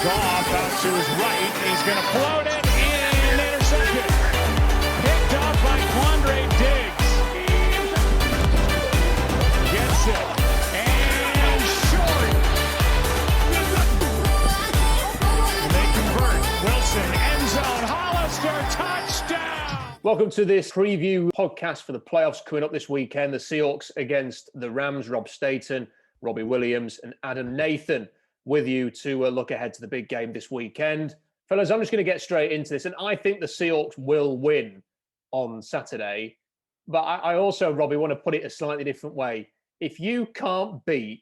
Goff out to his right. He's going to float it and intercepted. Picked up by Quandre Diggs. Gets it. And short. And they convert. Wilson, end zone. Hollister, touchdown. Welcome to this preview podcast for the playoffs coming up this weekend. The Seahawks against the Rams. Rob Staton, Robbie Williams, and Adam Nathan with you to look ahead to the big game this weekend. Fellas, I'm just going to get straight into this. And I think the Seahawks will win on Saturday. But I also, Robbie, want to put it a slightly different way. If you can't beat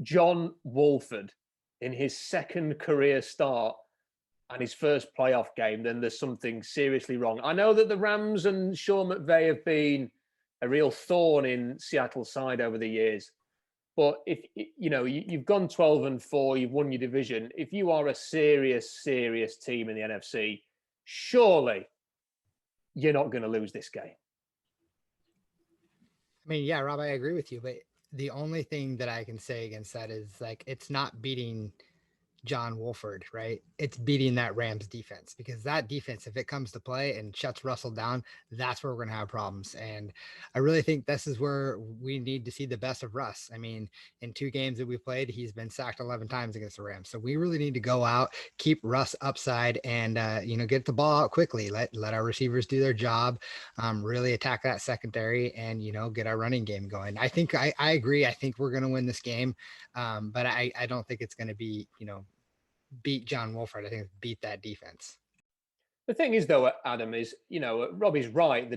John Wolford in his second career start and his first playoff game, then there's something seriously wrong. I know that the Rams and Sean McVay have been a real thorn in Seattle's side over the years. But if you know you've gone 12-4, you've won your division. If you are a serious team in the NFC, surely you're not going to lose this game. I mean, yeah, Rob, I agree with you. But the only thing that I can say against that is like it's not beating John Wolford, right? It's beating that Rams defense, because that defense, if it comes to play and shuts Russell down, that's where we're going to have problems. And I really think this is where we need to see the best of Russ. I mean, in 2 games that we played, he's been sacked 11 times against the Rams. So we really need to go out, keep Russ upside, and get the ball out quickly. Let our receivers do their job, really attack that secondary, and get our running game going. I think I agree. I think we're going to win this game, but I don't think it's going to be beat John Wolford. I think it's beat that defense. The thing is, though, Adam, is, Robbie's right.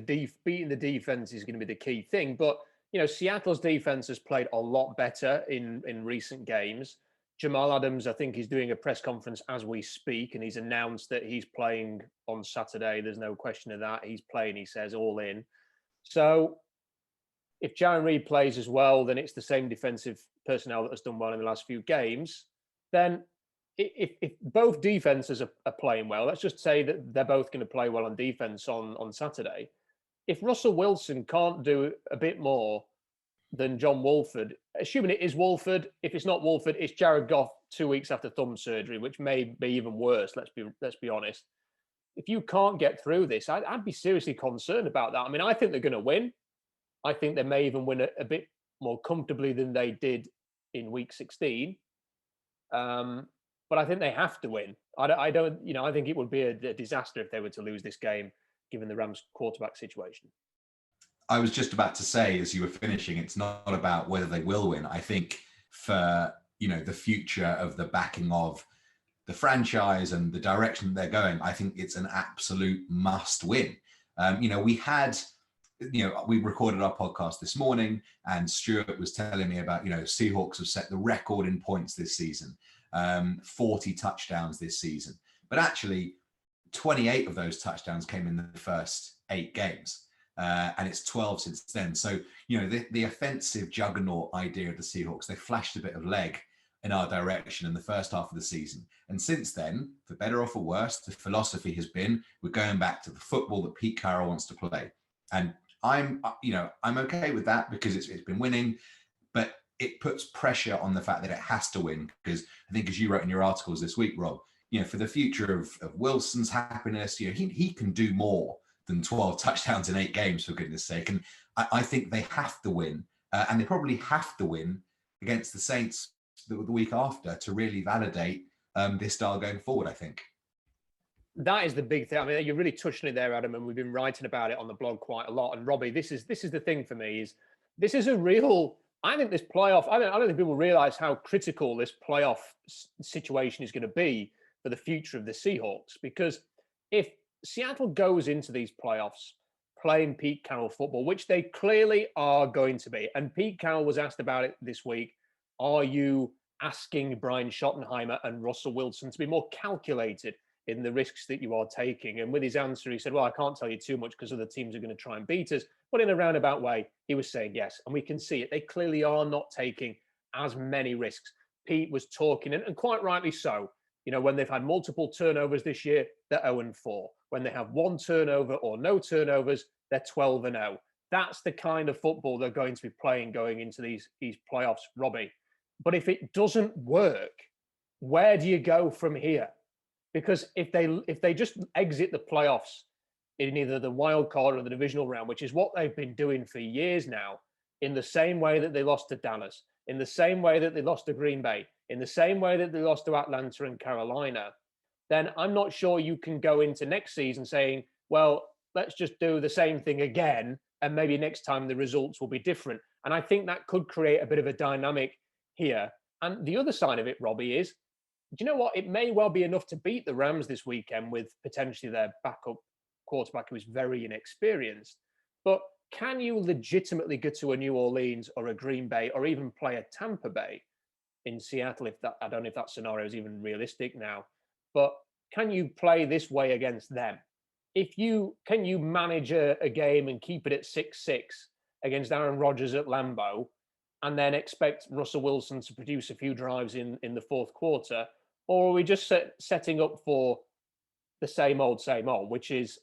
Beating the defense is going to be the key thing. But, Seattle's defense has played a lot better in recent games. Jamal Adams, I think, is doing a press conference as we speak, and he's announced that he's playing on Saturday. There's no question of that. He's playing, he says, all in. So if Jaron Reed plays as well, then it's the same defensive personnel that has done well in the last few games. Then if both defenses are playing well, let's just say that they're both going to play well on defense on Saturday. If Russell Wilson can't do a bit more than John Wolford, assuming it is Wolford, if it's not Wolford, it's Jared Goff 2 weeks after thumb surgery, which may be even worse. Let's be honest. If you can't get through this, I'd be seriously concerned about that. I mean, I think they're going to win. I think they may even win a bit more comfortably than they did in Week 16. But I think they have to win. I think it would be a disaster if they were to lose this game, given the Rams quarterback situation. I was just about to say, as you were finishing, it's not about whether they will win. I think for, the future of the backing of the franchise and the direction they're going, I think it's an absolute must win. We recorded our podcast this morning, and Stuart was telling me about, Seahawks have set the record in points this season. 40 touchdowns this season, but actually 28 of those touchdowns came in the first 8 games, and it's 12 since then. So the offensive juggernaut idea of the Seahawks, they flashed a bit of leg in our direction in the first half of the season, and since then, for better or for worse, the philosophy has been we're going back to the football that Pete Carroll wants to play, and I'm okay with that because it's been winning, but it puts pressure on the fact that it has to win, because I think, as you wrote in your articles this week, Rob, for the future of Wilson's happiness, he can do more than 12 touchdowns in 8 games, for goodness sake. And I think they have to win, and they probably have to win against the Saints the week after to really validate this style going forward, I think. That is the big thing. I mean, you're really touching it there, Adam, and we've been writing about it on the blog quite a lot. And Robbie, this is the thing for me, is this is a real... I think this playoff, I don't think people realize how critical this playoff situation is going to be for the future of the Seahawks. Because if Seattle goes into these playoffs playing Pete Carroll football, which they clearly are going to be, and Pete Carroll was asked about it this week, are you asking Brian Schottenheimer and Russell Wilson to be more calculated in the risks that you are taking? And with his answer, he said, well, I can't tell you too much because other teams are going to try and beat us. But in a roundabout way, he was saying yes. And we can see it. They clearly are not taking as many risks. Pete was talking, and quite rightly so. When they've had multiple turnovers this year, they're 0-4. When they have 1 turnover or no turnovers, they're 12-0. That's the kind of football they're going to be playing going into these playoffs, Robbie. But if it doesn't work, where do you go from here? Because if they just exit the playoffs in either the wild card or the divisional round, which is what they've been doing for years now, in the same way that they lost to Dallas, in the same way that they lost to Green Bay, in the same way that they lost to Atlanta and Carolina, then I'm not sure you can go into next season saying, well, let's just do the same thing again, and maybe next time the results will be different. And I think that could create a bit of a dynamic here. And the other side of it, Robbie, is, do you know what? It may well be enough to beat the Rams this weekend with potentially their backup quarterback who is very inexperienced. But can you legitimately get to a New Orleans or a Green Bay or even play a Tampa Bay in Seattle? I don't know if that scenario is even realistic now, but can you play this way against them? Can you manage a game and keep it at 6-6 against Aaron Rodgers at Lambeau, and then expect Russell Wilson to produce a few drives in the fourth quarter? Or are we just setting up for the same old, which is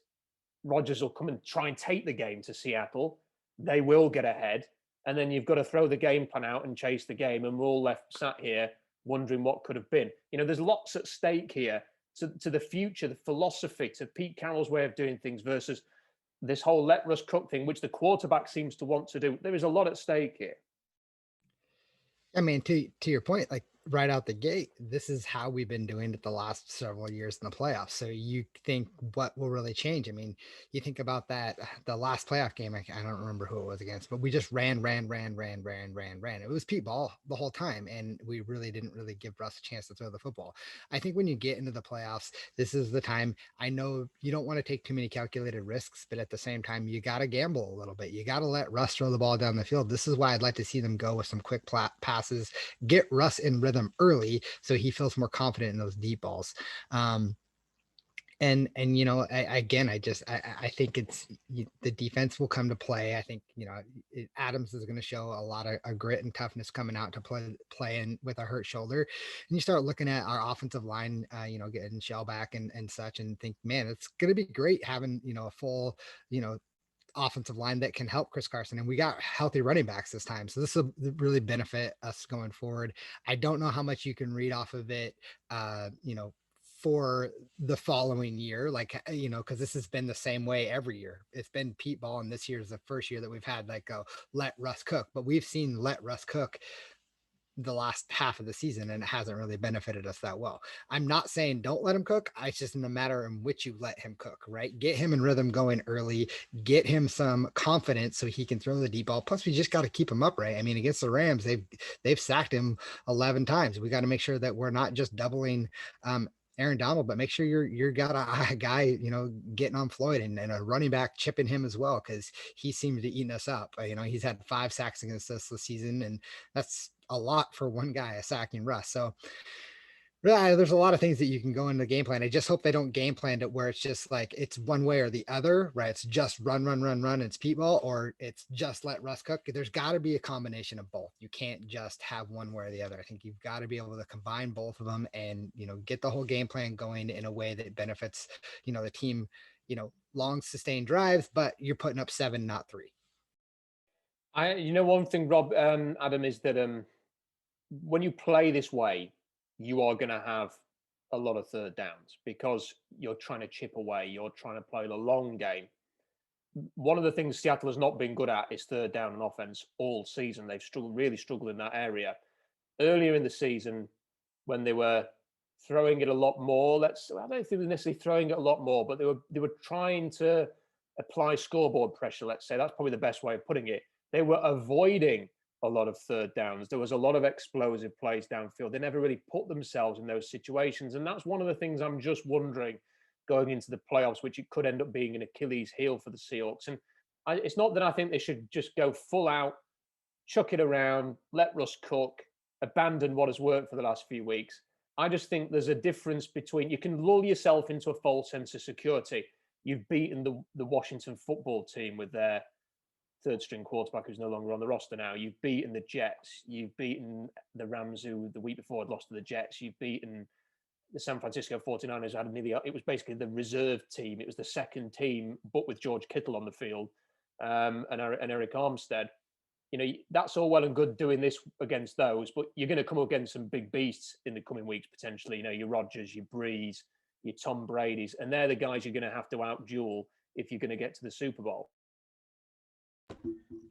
Rodgers will come and try and take the game to Seattle. They will get ahead. And then you've got to throw the game plan out and chase the game. And we're all left sat here wondering what could have been. There's lots at stake here to the future, the philosophy, to Pete Carroll's way of doing things versus this whole let Russ cook thing, which the quarterback seems to want to do. There is a lot at stake here. I mean, to your point, like right out the gate, this is how we've been doing it the last several years in the playoffs. So you think what will really change? I mean, you think about that, the last playoff game, I don't remember who it was against, but we just ran. It was Pete ball the whole time. And we really didn't really give Russ a chance to throw the football. I think when you get into the playoffs, this is the time. I know you don't want to take too many calculated risks, but at the same time, you got to gamble a little bit. You got to let Russ throw the ball down the field. This is why I'd like to see them go with some quick passes, get Russ in rhythm early so he feels more confident in those deep balls. And I think it's the defense will come to play. I think Adams is going to show a lot of grit and toughness coming out to play in with a hurt shoulder. And you start looking at our offensive line, getting Shell back and such, and think, man, it's going to be great having a full offensive line that can help Chris Carson. And we got healthy running backs this time. So this will really benefit us going forward. I don't know how much you can read off of it, for the following year, because this has been the same way every year. It's been Pete ball, and this year is the first year that we've had let Russ cook, but we've seen let Russ cook the last half of the season, and it hasn't really benefited us that well. I'm not saying don't let him cook. It's just in the matter in which you let him cook, right? Get him in rhythm going early, get him some confidence so he can throw the deep ball. Plus, we just got to keep him upright. I mean, against the Rams, they've sacked him 11 times. We got to make sure that we're not just doubling Aaron Donald, but make sure you're got a guy, getting on Floyd and a running back chipping him as well, because he seemed to eat us up. He's had 5 sacks against us this season, and that's a lot for one guy, sacking Russ. So really, there's a lot of things that you can go into the game plan. I just hope they don't game plan it where it's just like it's one way or the other, right? It's just run, it's Pete ball, or it's just let Russ cook. There's got to be a combination of both. You can't just have one way or the other. I think you've got to be able to combine both of them and, get the whole game plan going in a way that benefits, the team, long sustained drives, but you're putting up 7, not 3. One thing, Rob, Adam, is that when you play this way, you are going to have a lot of third downs because you're trying to chip away. You're trying to play the long game. One of the things Seattle has not been good at is third down on offense all season. They've really struggled in that area. Earlier in the season, when they were throwing it a lot more, I don't think they were necessarily throwing it a lot more, but they were trying to apply scoreboard pressure, let's say. That's probably the best way of putting it. They were avoiding a lot of third downs. There was a lot of explosive plays downfield. They never really put themselves in those situations. And that's one of the things I'm just wondering going into the playoffs, which it could end up being an Achilles heel for the Seahawks. And it's not that I think they should just go full out, chuck it around, let Russ cook, abandon what has worked for the last few weeks. I just think there's a difference between, you can lull yourself into a false sense of security. You've beaten the Washington football team with their third string quarterback who's no longer on the roster now. You've beaten the Jets. You've beaten the Rams, who the week before had lost to the Jets. You've beaten the San Francisco 49ers. It was basically the reserve team. It was the second team, but with George Kittle on the field and Eric Armstead. that's all well and good doing this against those, but you're going to come up against some big beasts in the coming weeks potentially. Your Rodgers, your Breeze, your Tom Brady's, and they're the guys you're going to have to out-duel if you're going to get to the Super Bowl.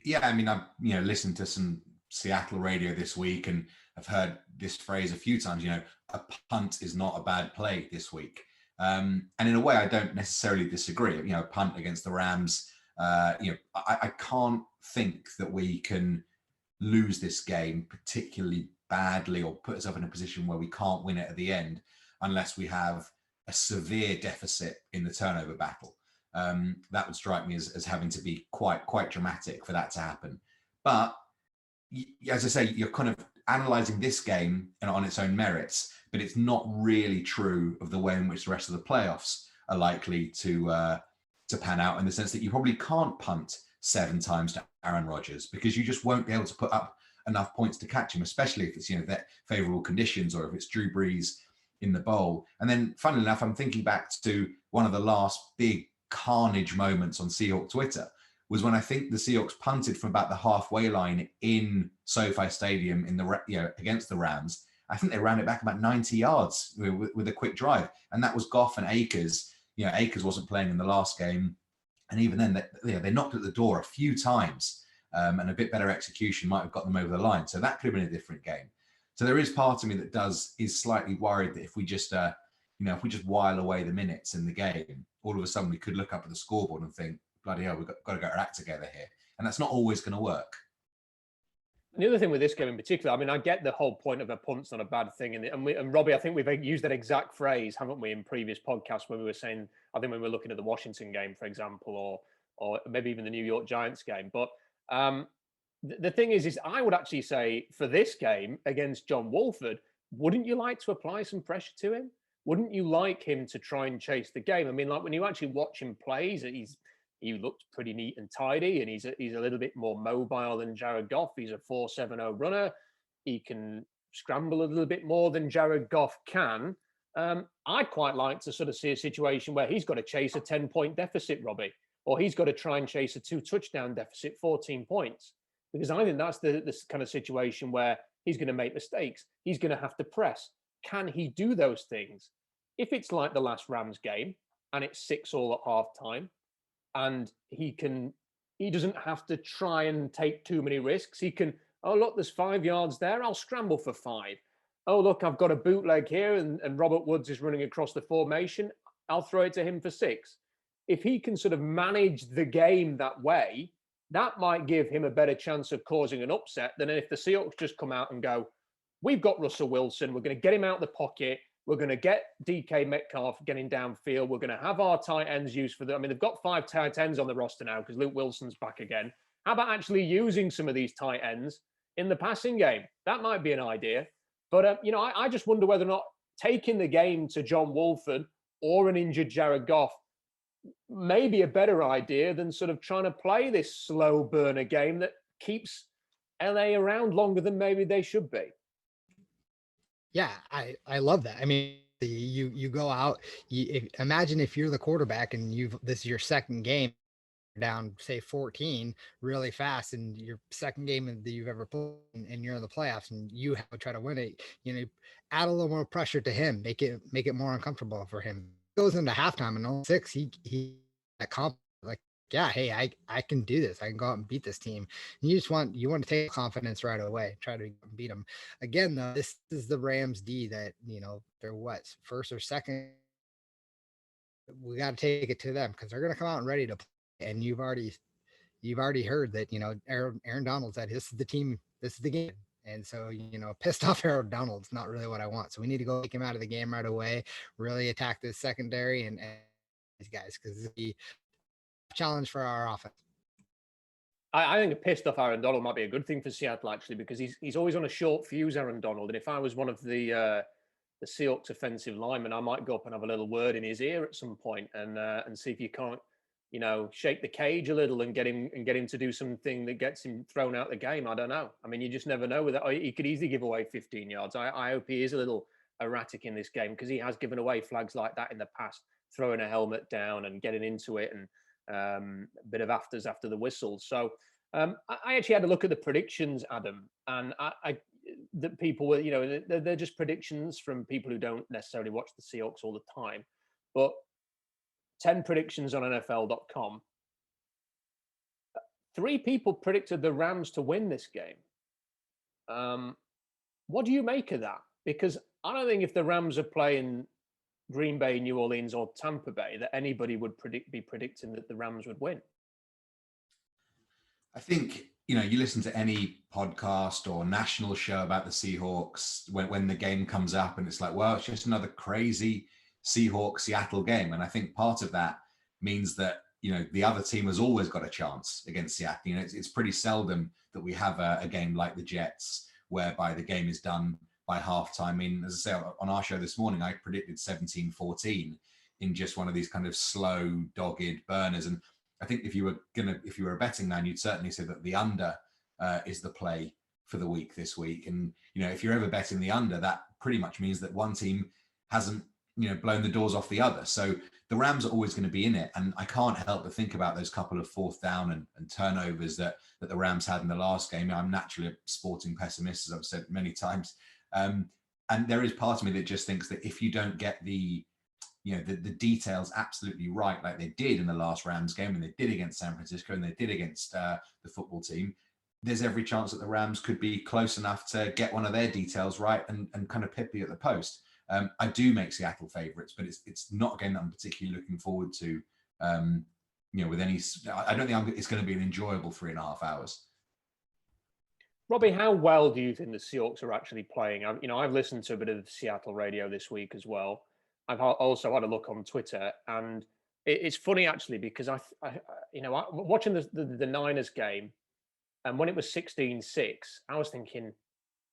Yeah, I mean, I've listened to some Seattle radio this week, and I've heard this phrase a few times. A punt is not a bad play this week, and in a way, I don't necessarily disagree. A punt against the Rams. I can't think that we can lose this game particularly badly or put ourselves in a position where we can't win it at the end unless we have a severe deficit in the turnover battle. That would strike me as having to be quite dramatic for that to happen. But as I say, you're kind of analysing this game on its own merits, but it's not really true of the way in which the rest of the playoffs are likely to pan out, in the sense that you probably can't punt 7 times to Aaron Rodgers because you just won't be able to put up enough points to catch him, especially if it's that favourable conditions or if it's Drew Brees in the bowl. And then, funnily enough, I'm thinking back to one of the last big carnage moments on Seahawks Twitter was when I think the Seahawks punted from about the halfway line in SoFi Stadium against the Rams. I think they ran it back about 90 yards with a quick drive, and that was Goff and Akers. Akers wasn't playing in the last game, and even then, they knocked at the door a few times, and a bit better execution might have got them over the line. So that could have been a different game. So there is part of me that is slightly worried that if we just while away the minutes in the game, all of a sudden we could look up at the scoreboard and think, bloody hell, we've got to get our act together here. And that's not always going to work. And the other thing with this game in particular, I mean, I get the whole point of a punt's not a bad thing. And Robbie, I think we've used that exact phrase, haven't we, in previous podcasts when we were saying, I think when we were looking at the Washington game, for example, or maybe even the New York Giants game. But the thing is I would actually say for this game against John Wolford, wouldn't you like to apply some pressure to him? Wouldn't you like him to try and chase the game? I mean, like when you actually watch him play, he looks pretty neat and tidy, and he's a little bit more mobile than Jared Goff. He's a 4.70 runner. He can scramble a little bit more than Jared Goff can. I'd quite like to sort of see a situation where he's got to chase a 10-point deficit, Robbie, or he's got to try and chase a 2-touchdown deficit, 14 points, because I think that's the kind of situation where he's going to make mistakes. He's going to have to press. Can he do those things? If it's like the last Rams game and it's 6-6 at halftime, and he doesn't have to try and take too many risks. He can, oh, look, there's 5 yards there. I'll scramble for 5. Oh, look, I've got a bootleg here and Robert Woods is running across the formation. I'll throw it to him for 6. If he can sort of manage the game that way, that might give him a better chance of causing an upset than if the Seahawks just come out and go, we've got Russell Wilson. We're going to get him out of the pocket. We're going to get DK Metcalf getting downfield. We're going to have our tight ends used for them. I mean, they've got 5 tight ends on the roster now because Luke Wilson's back again. How about actually using some of these tight ends in the passing game? That might be an idea. But, I just wonder whether or not taking the game to John Wolford or an injured Jared Goff may be a better idea than sort of trying to play this slow burner game that keeps LA around longer than maybe they should be. Yeah, I love that. I mean, you go out, imagine if you're the quarterback and this is your second game down, say 14 really fast, and your second game that you've ever played, and you're in the playoffs and you have to try to win it, add a little more pressure to him, make it more uncomfortable for him. Goes into halftime and on 6, he like, yeah, hey, I can do this. I can go out and beat this team. And you want to take confidence right away, try to beat them. Again, though, this is the Rams D that, they're what, first or second. We got to take it to them because they're going to come out and ready to play. And you've already heard that, Aaron Donald said, this is the team, this is the game. And so, pissed off Aaron Donald's not really what I want. So we need to go take him out of the game right away, really attack this secondary and these guys, because it's a challenge for our offense. I think a pissed off Aaron Donald might be a good thing for Seattle, actually, because he's always on a short fuse, Aaron Donald. And if I was one of the Seahawks offensive linemen, I might go up and have a little word in his ear at some point and see if you can't, shake the cage a little and get him to do something that gets him thrown out the game. I don't know. I mean, you just never know with that. He could easily give away 15 yards. I hope he is a little erratic in this game because he has given away flags like that in the past, throwing a helmet down and getting into it and a bit of afters after the whistle. So I actually had a look at the predictions, Adam, and that people were, they're just predictions from people who don't necessarily watch the Seahawks all the time, but 10 predictions on NFL.com. 3 people predicted the Rams to win this game. What do you make of that? Because I don't think if the Rams are playing Green Bay, New Orleans, or Tampa Bay, that anybody would be predicting that the Rams would win. I think, you listen to any podcast or national show about the Seahawks when the game comes up and it's like, well, it's just another crazy Seahawks-Seattle game. And I think part of that means that, the other team has always got a chance against Seattle. It's pretty seldom that we have a game like the Jets whereby the game is done by halftime. I mean, as I say, on our show this morning, I predicted 17-14 in just one of these kind of slow, dogged burners. And I think if you were a betting man, you'd certainly say that the under is the play for the week this week. And, if you're ever betting the under, that pretty much means that one team hasn't, blown the doors off the other. So the Rams are always going to be in it. And I can't help but think about those couple of fourth down and turnovers that the Rams had in the last game. I'm naturally a sporting pessimist, as I've said many times. And there is part of me that just thinks that if you don't get the details absolutely right, like they did in the last Rams game, and they did against San Francisco, and they did against the football team, there's every chance that the Rams could be close enough to get one of their details right and kind of pip you at the post. I do make Seattle favorites, but it's not a game that I'm particularly looking forward to. With any, I don't think it's going to be an enjoyable 3.5 hours. Robbie, how well do you think the Seahawks are actually playing? I've listened to a bit of Seattle radio this week as well. I've also had a look on Twitter, and it's funny actually because watching the Niners game, and when it was 16-6, I was thinking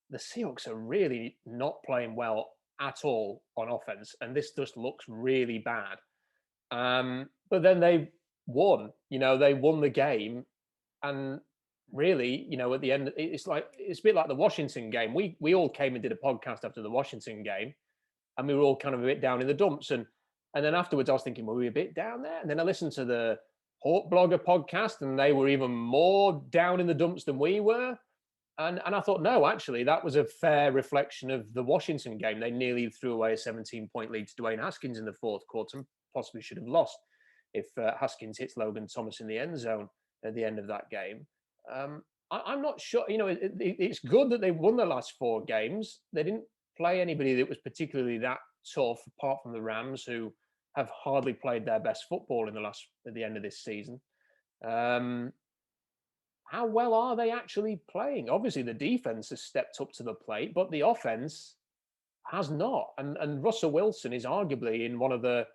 the Seahawks are really not playing well at all on offense, and this just looks really bad. But then they won. They won the game, and really, at the end, it's a bit like the Washington game. We all came and did a podcast after the Washington game, and we were all kind of a bit down in the dumps. And then afterwards, I was thinking, were we a bit down there? And then I listened to the Hawk Blogger podcast, and they were even more down in the dumps than we were. And I thought, no, actually, that was a fair reflection of the Washington game. They nearly threw away a 17-point lead to Dwayne Haskins in the fourth quarter and possibly should have lost if Haskins hits Logan Thomas in the end zone at the end of that game. I'm not sure. It's good that they won the last 4 games. They didn't play anybody that was particularly that tough, apart from the Rams, who have hardly played their best football at the end of this season. How well are they actually playing? Obviously, the defense has stepped up to the plate, but the offense has not. And Russell Wilson is arguably in one of the,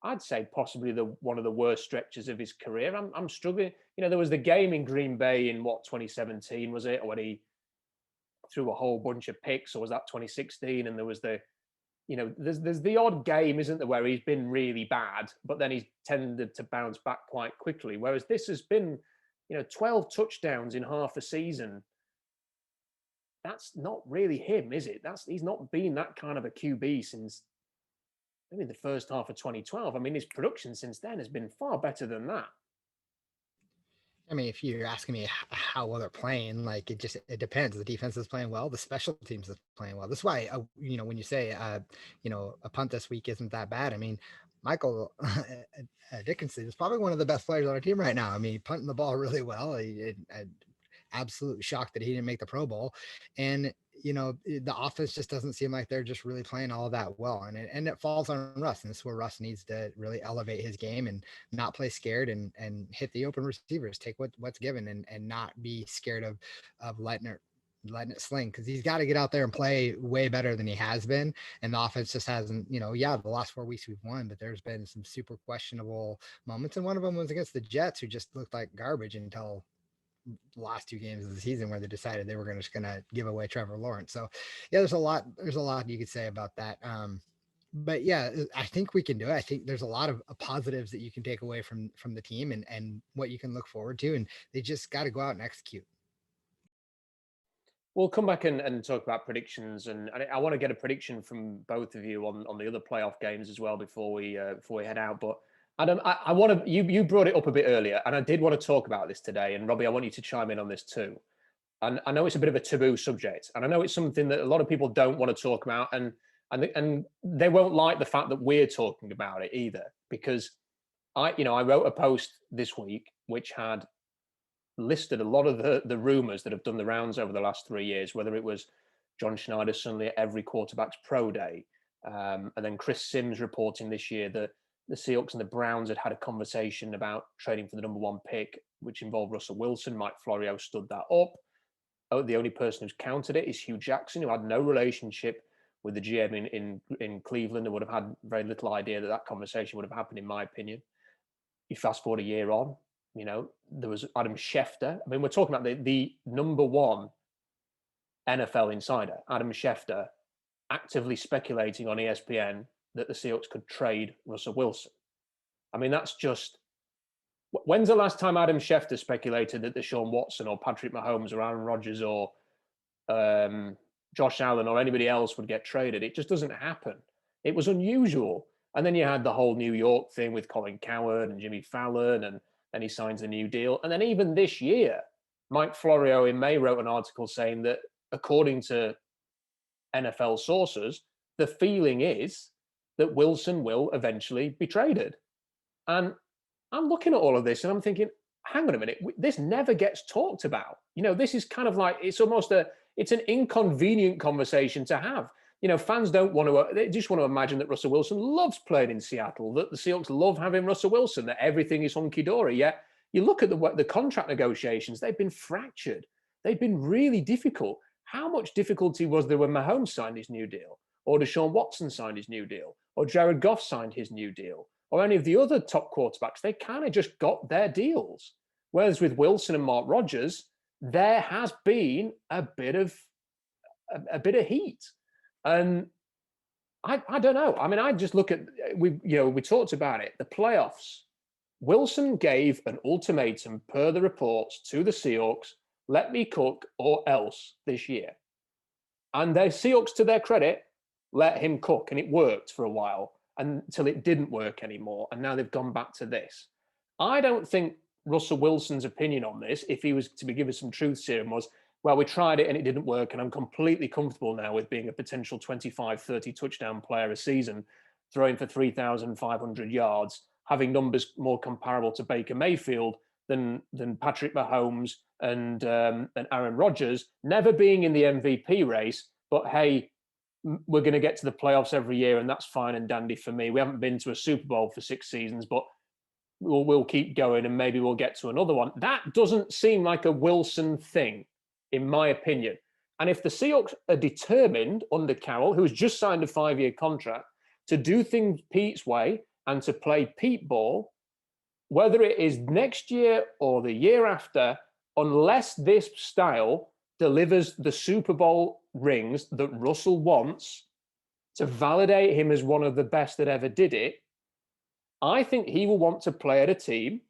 I'd say possibly one of the worst stretches of his career. I'm struggling. There was the game in Green Bay in 2017, was it? Or when he threw a whole bunch of picks, or was that 2016? And there was there's the odd game, isn't there, where he's been really bad, but then he's tended to bounce back quite quickly. Whereas this has been, 12 touchdowns in half a season. That's not really him, is it? He's not been that kind of a QB since maybe the first half of 2012. I mean, his production since then has been far better than that. I mean, if you're asking me how well they're playing, it depends. The defense is playing well. The special teams is playing well. That's why, when you say, a punt this week isn't that bad. I mean, Michael Dickinson is probably one of the best players on our team right now. I mean, punting the ball really well. Absolutely shocked that he didn't make the Pro Bowl. And, the offense just doesn't seem like they're just really playing all that well. And it falls on Russ. And this is where Russ needs to really elevate his game and not play scared and hit the open receivers, take what's given and not be scared of letting it sling, because he's got to get out there and play way better than he has been. And the offense just hasn't, the last 4 weeks we've won, but there's been some super questionable moments. And one of them was against the Jets, who just looked like garbage until the last 2 games of the season, where they decided they were just going to give away Trevor Lawrence. So yeah, there's a lot you could say about that. But yeah, I think we can do it. I think there's a lot of positives that you can take away from the team and what you can look forward to. And they just got to go out and execute. We'll come back and talk about predictions, and I want to get a prediction from both of you on the other playoff games as well before we head out. But Adam, I want to, you brought it up a bit earlier, and I did want to talk about this today. And Robbie, I want you to chime in on this too. And I know it's a bit of a taboo subject, and I know it's something that a lot of people don't want to talk about, and they won't like the fact that we're talking about it either, because I wrote a post this week which had listed a lot of the rumors that have done the rounds over the last 3 years, whether it was John Schneider suddenly at every quarterback's pro day, and then Chris Sims reporting this year that the Seahawks and the Browns had a conversation about trading for the number 1 pick, which involved Russell Wilson. Mike Florio stood that up. Oh, the only person who's countered it is Hugh Jackson, who had no relationship with the GM in Cleveland and would have had very little idea that conversation would have happened, in my opinion. You fast forward a year on, there was Adam Schefter. I mean, we're talking about the number 1 NFL insider, Adam Schefter, actively speculating on ESPN that the Seahawks could trade Russell Wilson. I mean, that's just... When's the last time Adam Schefter speculated that Deshaun Watson or Patrick Mahomes or Aaron Rodgers or Josh Allen or anybody else would get traded? It just doesn't happen. It was unusual. And then you had the whole New York thing with Colin Cowherd and Jimmy Fallon, and then he signs a new deal. And then even this year, Mike Florio in May wrote an article saying that according to NFL sources, the feeling is that Wilson will eventually be traded. And I'm looking at all of this and I'm thinking, hang on a minute, this never gets talked about. This is kind of like, it's almost it's an inconvenient conversation to have. Fans don't want to, they just want to imagine that Russell Wilson loves playing in Seattle, that the Seahawks love having Russell Wilson, that everything is hunky-dory. Yet you look at the contract negotiations, they've been fractured. They've been really difficult. How much difficulty was there when Mahomes signed his new deal, or Deshaun Watson signed his new deal, or Jared Goff signed his new deal, or any of the other top quarterbacks? They kind of just got their deals. Whereas with Wilson and Mark Rodgers, there has been a bit of heat. And I don't know. I mean, I just look at, we talked about it, the playoffs. Wilson gave an ultimatum per the reports to the Seahawks: let me cook or else this year. And the Seahawks, to their credit, let him cook, and it worked for a while until it didn't work anymore. And now they've gone back to this. I don't think Russell Wilson's opinion on this, if he was to be given some truth serum, was, well, we tried it and it didn't work, and I'm completely comfortable now with being a potential 25, 30 touchdown player a season, throwing for 3,500 yards, having numbers more comparable to Baker Mayfield than Patrick Mahomes and Aaron Rodgers, never being in the MVP race, but hey, we're going to get to the playoffs every year, and that's fine and dandy for me. We haven't been to a Super Bowl for 6 seasons, but we'll keep going, and maybe we'll get to another one. That doesn't seem like a Wilson thing, in my opinion. And if the Seahawks are determined under Carroll, who's just signed a 5-year contract, to do things Pete's way and to play Pete ball, whether it is next year or the year after, unless this style delivers the Super Bowl rings that Russell wants to validate him as one of the best that ever did it, I think he will want to play at a team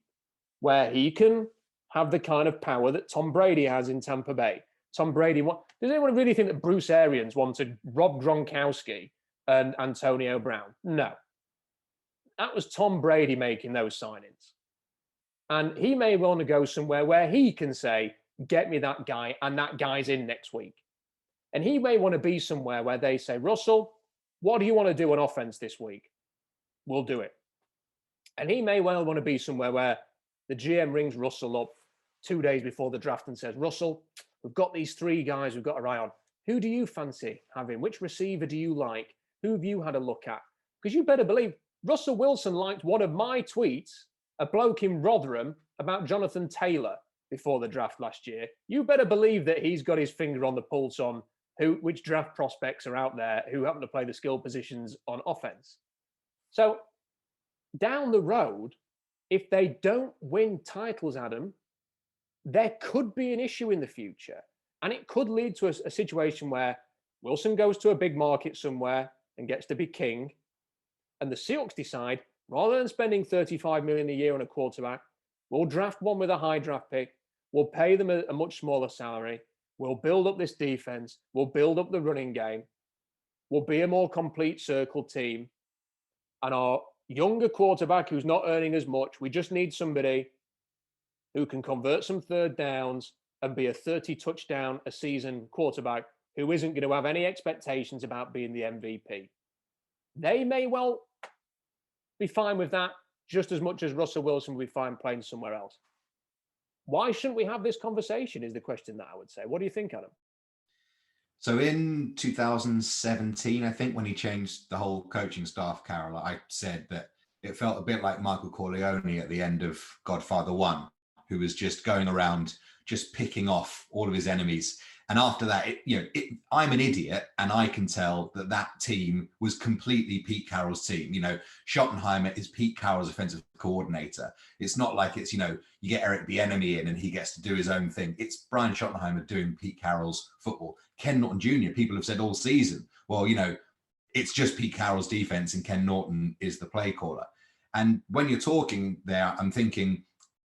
where he can have the kind of power that Tom Brady has in Tampa Bay. Tom Brady, does anyone really think that Bruce Arians wanted Rob Gronkowski and Antonio Brown? No. That was Tom Brady making those signings. And he may want to go somewhere where he can say, get me that guy, and that guy's in next week. And he may want to be somewhere where they say, Russell, what do you want to do on offense this week? We'll do it. And he may well want to be somewhere where the GM rings Russell up 2 days before the draft and says, Russell, we've got these 3 guys we've got our eye on. Who do you fancy having? Which receiver do you like? Who have you had a look at? Because you better believe Russell Wilson liked one of my tweets, a bloke in Rotherham, about Jonathan Taylor before the draft last year. You better believe that he's got his finger on the pulse on which draft prospects are out there who happen to play the skill positions on offense. So down the road, if they don't win titles, Adam, there could be an issue in the future. And it could lead to a situation where Wilson goes to a big market somewhere and gets to be king. And the Seahawks decide, rather than spending $35 million a year on a quarterback, we'll draft one with a high draft pick. We'll pay them a much smaller salary. We'll build up this defense. We'll build up the running game. We'll be a more complete circle team. And our younger quarterback who's not earning as much. We just need somebody who can convert some third downs and be a 30 touchdown a season quarterback who isn't going to have any expectations about being the MVP. They may well be fine with that just as much as Russell Wilson will be fine playing somewhere else. Why shouldn't we have this conversation is the question that I would say. What do you think, Adam? So in 2017, I think when he changed the whole coaching staff, Carol, I said that it felt a bit like Michael Corleone at the end of Godfather 1, who was just going around just picking off all of his enemies. And after that, I'm an idiot, and I can tell that team was completely Pete Carroll's team. Schottenheimer is Pete Carroll's offensive coordinator. It's not like it's, you get Eric Bieniemy in and he gets to do his own thing. It's Brian Schottenheimer doing Pete Carroll's football. Ken Norton Jr., people have said all season, well, it's just Pete Carroll's defense and Ken Norton is the play caller. And when you're talking there, I'm thinking,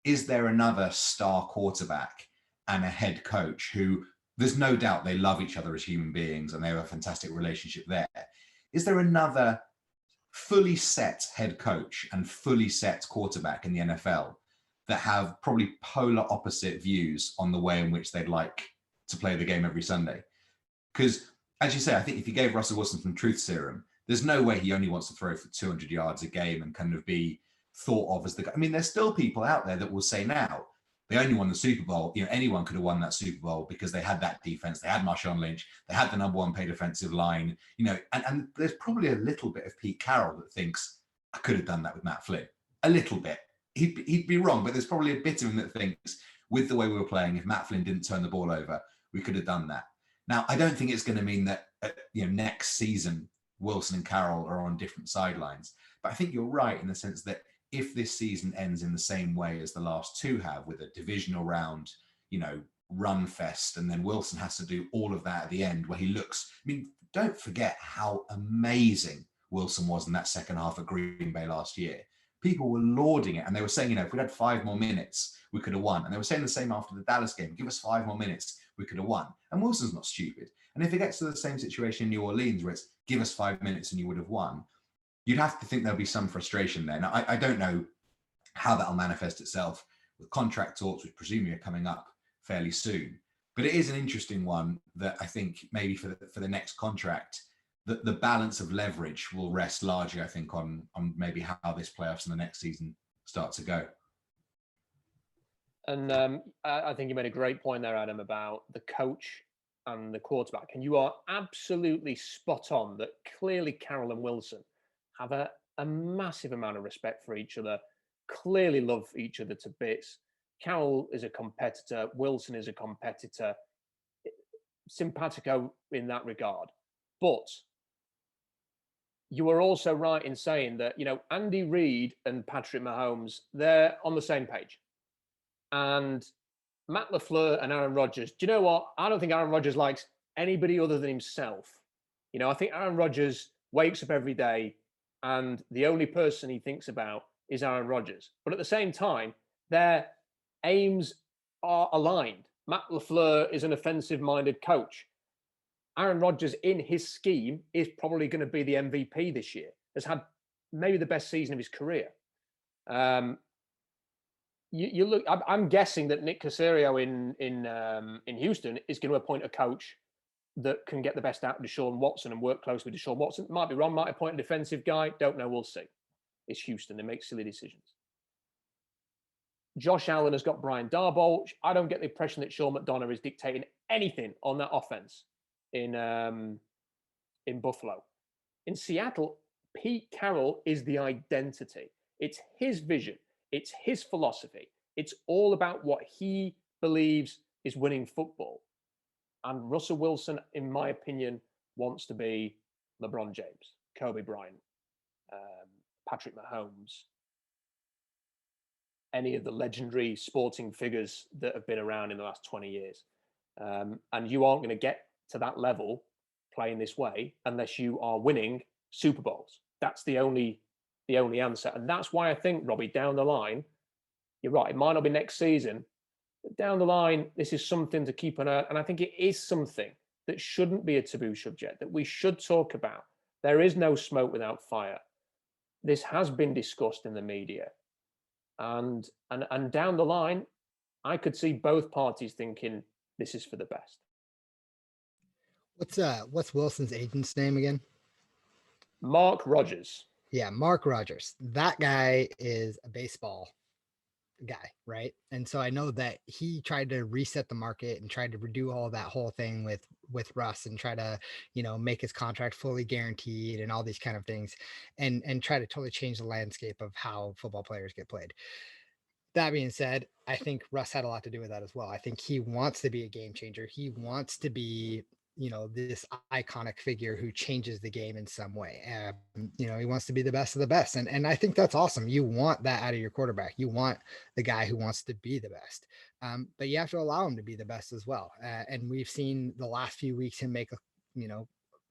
is there another star quarterback and a head coach who, there's no doubt they love each other as human beings and they have a fantastic relationship there. Is there another fully set head coach and fully set quarterback in the NFL that have probably polar opposite views on the way in which they'd like to play the game every Sunday? Because, as you say, I think if you gave Russell Wilson some truth serum, there's no way he only wants to throw for 200 yards a game and kind of be thought of as the guy. I mean, there's still people out there that will say now, they only won the Super Bowl. Anyone could have won that Super Bowl because they had that defense. They had Marshawn Lynch. They had the number one paid offensive line. And there's probably a little bit of Pete Carroll that thinks, I could have done that with Matt Flynn. A little bit. He'd be wrong, but there's probably a bit of him that thinks, with the way we were playing, if Matt Flynn didn't turn the ball over, we could have done that. Now, I don't think it's going to mean that next season Wilson and Carroll are on different sidelines. But I think you're right in the sense that if this season ends in the same way as the last two have, with a divisional round, run fest, and then Wilson has to do all of that at the end where he looks, don't forget how amazing Wilson was in that second half of Green Bay last year. People were lauding it and they were saying, if we'd had 5 more minutes, we could have won. And they were saying the same after the Dallas game, give us 5 more minutes, we could have won. And Wilson's not stupid. And if it gets to the same situation in New Orleans where it's give us 5 minutes and you would have won, you'd have to think there'll be some frustration there. Now, I don't know how that'll manifest itself with contract talks, which presumably are coming up fairly soon. But it is an interesting one that I think maybe for the next contract, the balance of leverage will rest largely, I think, on maybe how this playoffs in the next season start to go. And I think you made a great point there, Adam, about the coach and the quarterback. And you are absolutely spot on that clearly Carroll and Wilson have a massive amount of respect for each other, clearly love each other to bits. Carroll is a competitor. Wilson is a competitor. Simpatico in that regard. But you are also right in saying that, Andy Reid and Patrick Mahomes, they're on the same page. And Matt LaFleur and Aaron Rodgers, do you know what? I don't think Aaron Rodgers likes anybody other than himself. I think Aaron Rodgers wakes up every day and the only person he thinks about is Aaron Rodgers. But at the same time, their aims are aligned. Matt LaFleur is an offensive-minded coach. Aaron Rodgers, in his scheme, is probably going to be the MVP this year. Has had maybe the best season of his career. You look. I'm guessing that Nick Caserio in Houston is going to appoint a coach that can get the best out of Deshaun Watson and work closely with Deshaun Watson. Might be wrong. Might appoint a defensive guy. Don't know. We'll see. It's Houston. They make silly decisions. Josh Allen has got Brian Darboh. I don't get the impression that Sean McDonough is dictating anything on that offense in Buffalo. In Seattle, Pete Carroll is the identity. It's his vision. It's his philosophy. It's all about what he believes is winning football. And Russell Wilson, in my opinion, wants to be LeBron James, Kobe Bryant, Patrick Mahomes, any of the legendary sporting figures that have been around in the last 20 years. And you aren't going to get to that level playing this way unless you are winning Super Bowls. That's the only answer. And that's why I think, Robbie, down the line, you're right, it might not be next season, but down the line, this is something to keep an eye on. And I think it is something that shouldn't be a taboo subject, that we should talk about. There is no smoke without fire. this has been discussed in the media, and down the line, I could see both parties thinking this is for the best. What's Wilson's agent's name again? Mark Rogers. Yeah, Mark Rogers. That guy is a baseball guy, right? And so I know that he tried to reset the market and tried to redo all that whole thing with Russ and try to, make his contract fully guaranteed and all these kind of things, and try to totally change the landscape of how football players get played. That being said, I think Russ had a lot to do with that as well. I think he wants to be a game changer. He wants to be, this iconic figure who changes the game in some way. He wants to be the best of the best. And I think that's awesome. You want that out of your quarterback. You want the guy who wants to be the best. But you have to allow him to be the best as well. And we've seen the last few weeks him make,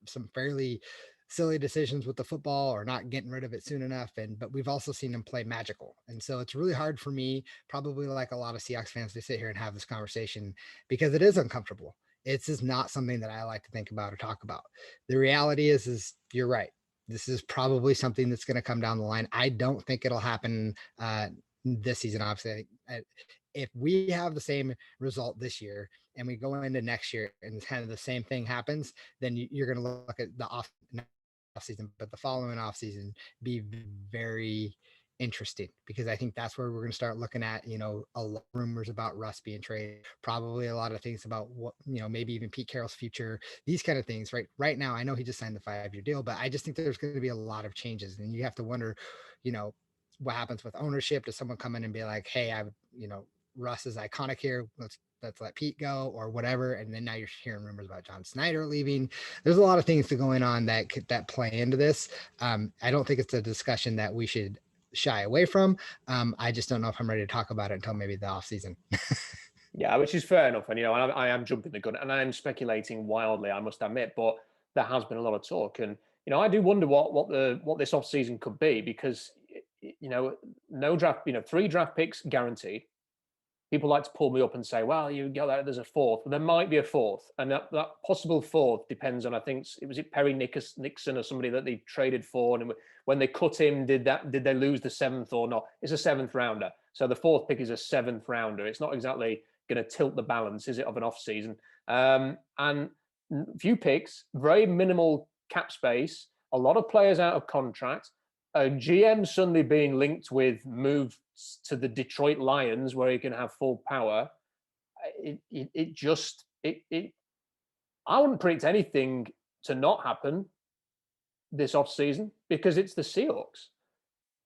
some fairly silly decisions with the football or not getting rid of it soon enough. But we've also seen him play magical. And so it's really hard for me, probably like a lot of Seahawks fans, to sit here and have this conversation because it is uncomfortable. It's just not something that I like to think about or talk about. The reality is you're right. This is probably something that's going to come down the line. I don't think it'll happen this season. Obviously, if we have the same result this year and we go into next year and kind of the same thing happens, then you're going to look at the off season, but the following off season be very interesting, because I think that's where we're going to start looking at, a lot of rumors about Russ being traded, probably a lot of things about what, maybe even Pete Carroll's future, these kind of things. Right now, I know he just signed the 5-year deal, but I just think there's going to be a lot of changes, and you have to wonder, what happens with ownership. Does someone come in and be like, hey, Russ is iconic here, let's let Pete go or whatever. And then now you're hearing rumors about John Snyder leaving. There's a lot of things going on that play into this. I don't think it's a discussion that we should shy away from. I just don't know if I'm ready to talk about it until maybe the off season. Yeah, which is fair enough. And, I am jumping the gun and I'm speculating wildly, I must admit, but there has been a lot of talk. And, I do wonder what this off season could be, because, no draft, 3 draft picks guaranteed. People like to pull me up and say, well, you go there, there's a 4th. Well, there might be a 4th. And that possible 4th depends on, I think, was it Perry Nixon or somebody that they traded for? And when they cut him, did they lose the 7th or not? It's a 7th rounder. So the 4th pick is a 7th rounder. It's not exactly going to tilt the balance, is it, of an off season? And few picks, very minimal cap space, a lot of players out of contract, a GM suddenly being linked with moves to the Detroit Lions where he can have full power. I wouldn't predict anything to not happen this offseason, because it's the Seahawks.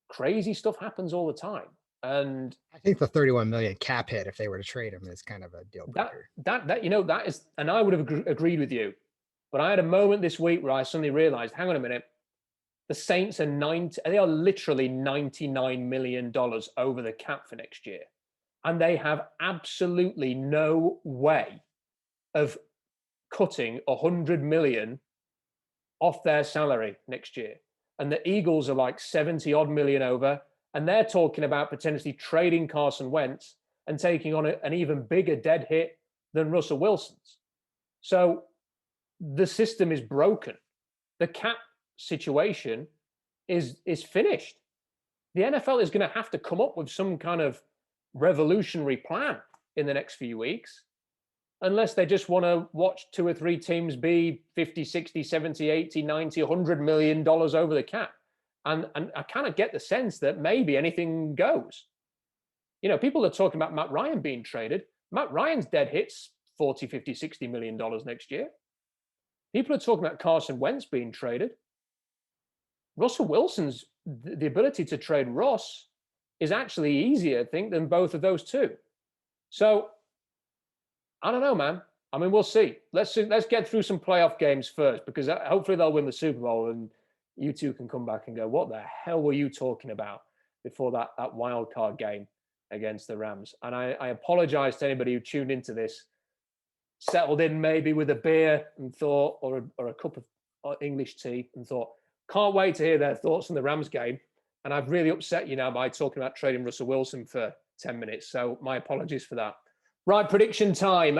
Crazy stuff happens all the time. And I think the 31 million cap hit, if they were to trade him, is kind of a deal breaker. That is, and I would have agreed with you, but I had a moment this week where I suddenly realized, hang on a minute, the Saints they are literally $99 million over the cap for next year. And they have absolutely no way of cutting $100 million off their salary next year. And the Eagles are like 70 odd million over. And they're talking about potentially trading Carson Wentz and taking on an even bigger dead hit than Russell Wilson's. So the system is broken. The cap situation is finished. The NFL is going to have to come up with some kind of revolutionary plan in the next few weeks, unless they just want to watch 2 or 3 teams be 50, 60, 70, 80, 90, $100 million over the cap. And I kind of get the sense that maybe anything goes. People are talking about Matt Ryan being traded. Matt Ryan's dead hits 40, 50, 60 million dollars next year. People are talking about Carson Wentz being traded. Russell Wilson's, the ability to trade Ross is actually easier, I think, than both of those two. So I don't know, man. I mean, we'll see. Let's get through some playoff games first, because hopefully they'll win the Super Bowl and you two can come back and go, what the hell were you talking about before that wild card game against the Rams? And I apologize to anybody who tuned into this, settled in maybe with a beer and thought, or a cup of English tea, and thought, can't wait to hear their thoughts on the Rams game. And I've really upset you now by talking about trading Russell Wilson for 10 minutes. So my apologies for that. Right, prediction time.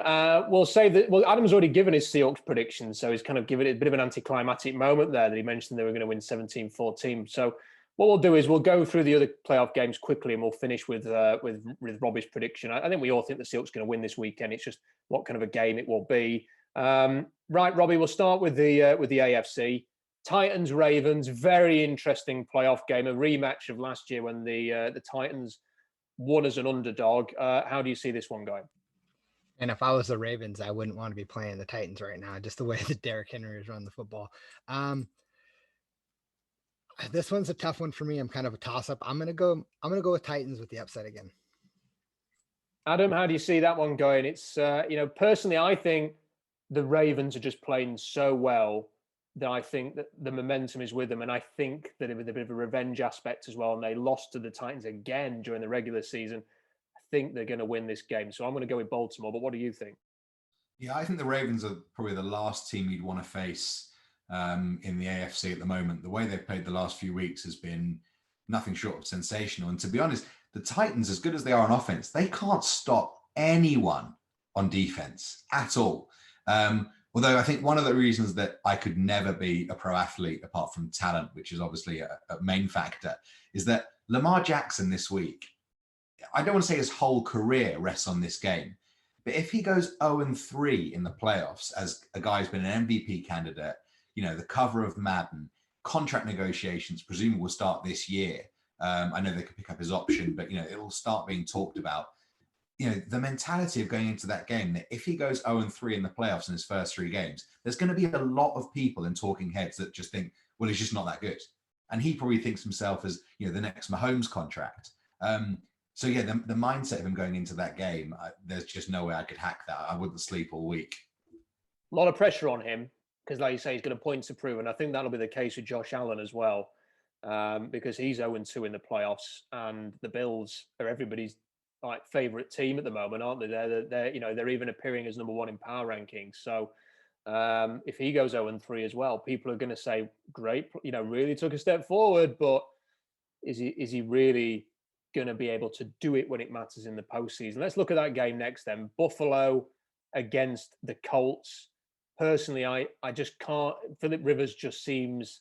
We'll say that, Adam's already given his Seahawks prediction, so he's kind of given it a bit of an anticlimactic moment there that he mentioned they were going to win 17-14. So what we'll do is we'll go through the other playoff games quickly, and we'll finish with Robbie's prediction. I think we all think the Seahawks are going to win this weekend. It's just what kind of a game it will be. Right, Robbie, we'll start with the AFC. Titans Ravens, very interesting playoff game, a rematch of last year when the Titans won as an underdog. How do you see this one going? And if I was the Ravens, I wouldn't want to be playing the Titans right now, just the way that Derrick Henry has run the football. This one's a tough one for me. I'm kind of a toss-up. I'm gonna go with Titans with the upset again. Adam, how do you see that one going? It's personally, I think the Ravens are just playing so well that I think that the momentum is with them, and I think that with a bit of a revenge aspect as well. And they lost to the Titans again during the regular season. I think they're going to win this game, so I'm going to go with Baltimore. But what do you think? Yeah, I think the Ravens are probably the last team you'd want to face in the AFC at the moment. The way they've played the last few weeks has been nothing short of sensational. And to be honest, the Titans, as good as they are on offense, they can't stop anyone on defense at all. Although I think one of the reasons that I could never be a pro athlete apart from talent, which is obviously a main factor, is that Lamar Jackson this week, I don't want to say his whole career rests on this game, but if he goes 0-3 in the playoffs as a guy who's been an MVP candidate, the cover of Madden, contract negotiations presumably will start this year. I know they could pick up his option, but it'll start being talked about. The mentality of going into that game, that if he goes 0-3 in the playoffs in his first 3 games, there's going to be a lot of people in talking heads that just think, well, he's just not that good. And he probably thinks himself as, the next Mahomes contract. So yeah, the mindset of him going into that game, there's just no way I could hack that. I wouldn't sleep all week. A lot of pressure on him because, like you say, he's got a point to prove. And I think that'll be the case with Josh Allen as well, because he's 0-2 in the playoffs, and the Bills are everybody's favorite team at the moment, aren't they? They're even appearing as number 1 in power rankings. So if he goes 0-3 as well, people are going to say, great, really took a step forward, but is he really going to be able to do it when it matters in the postseason? Let's look at that game next then. Buffalo against the Colts. Personally, I just can't. Phillip Rivers just seems,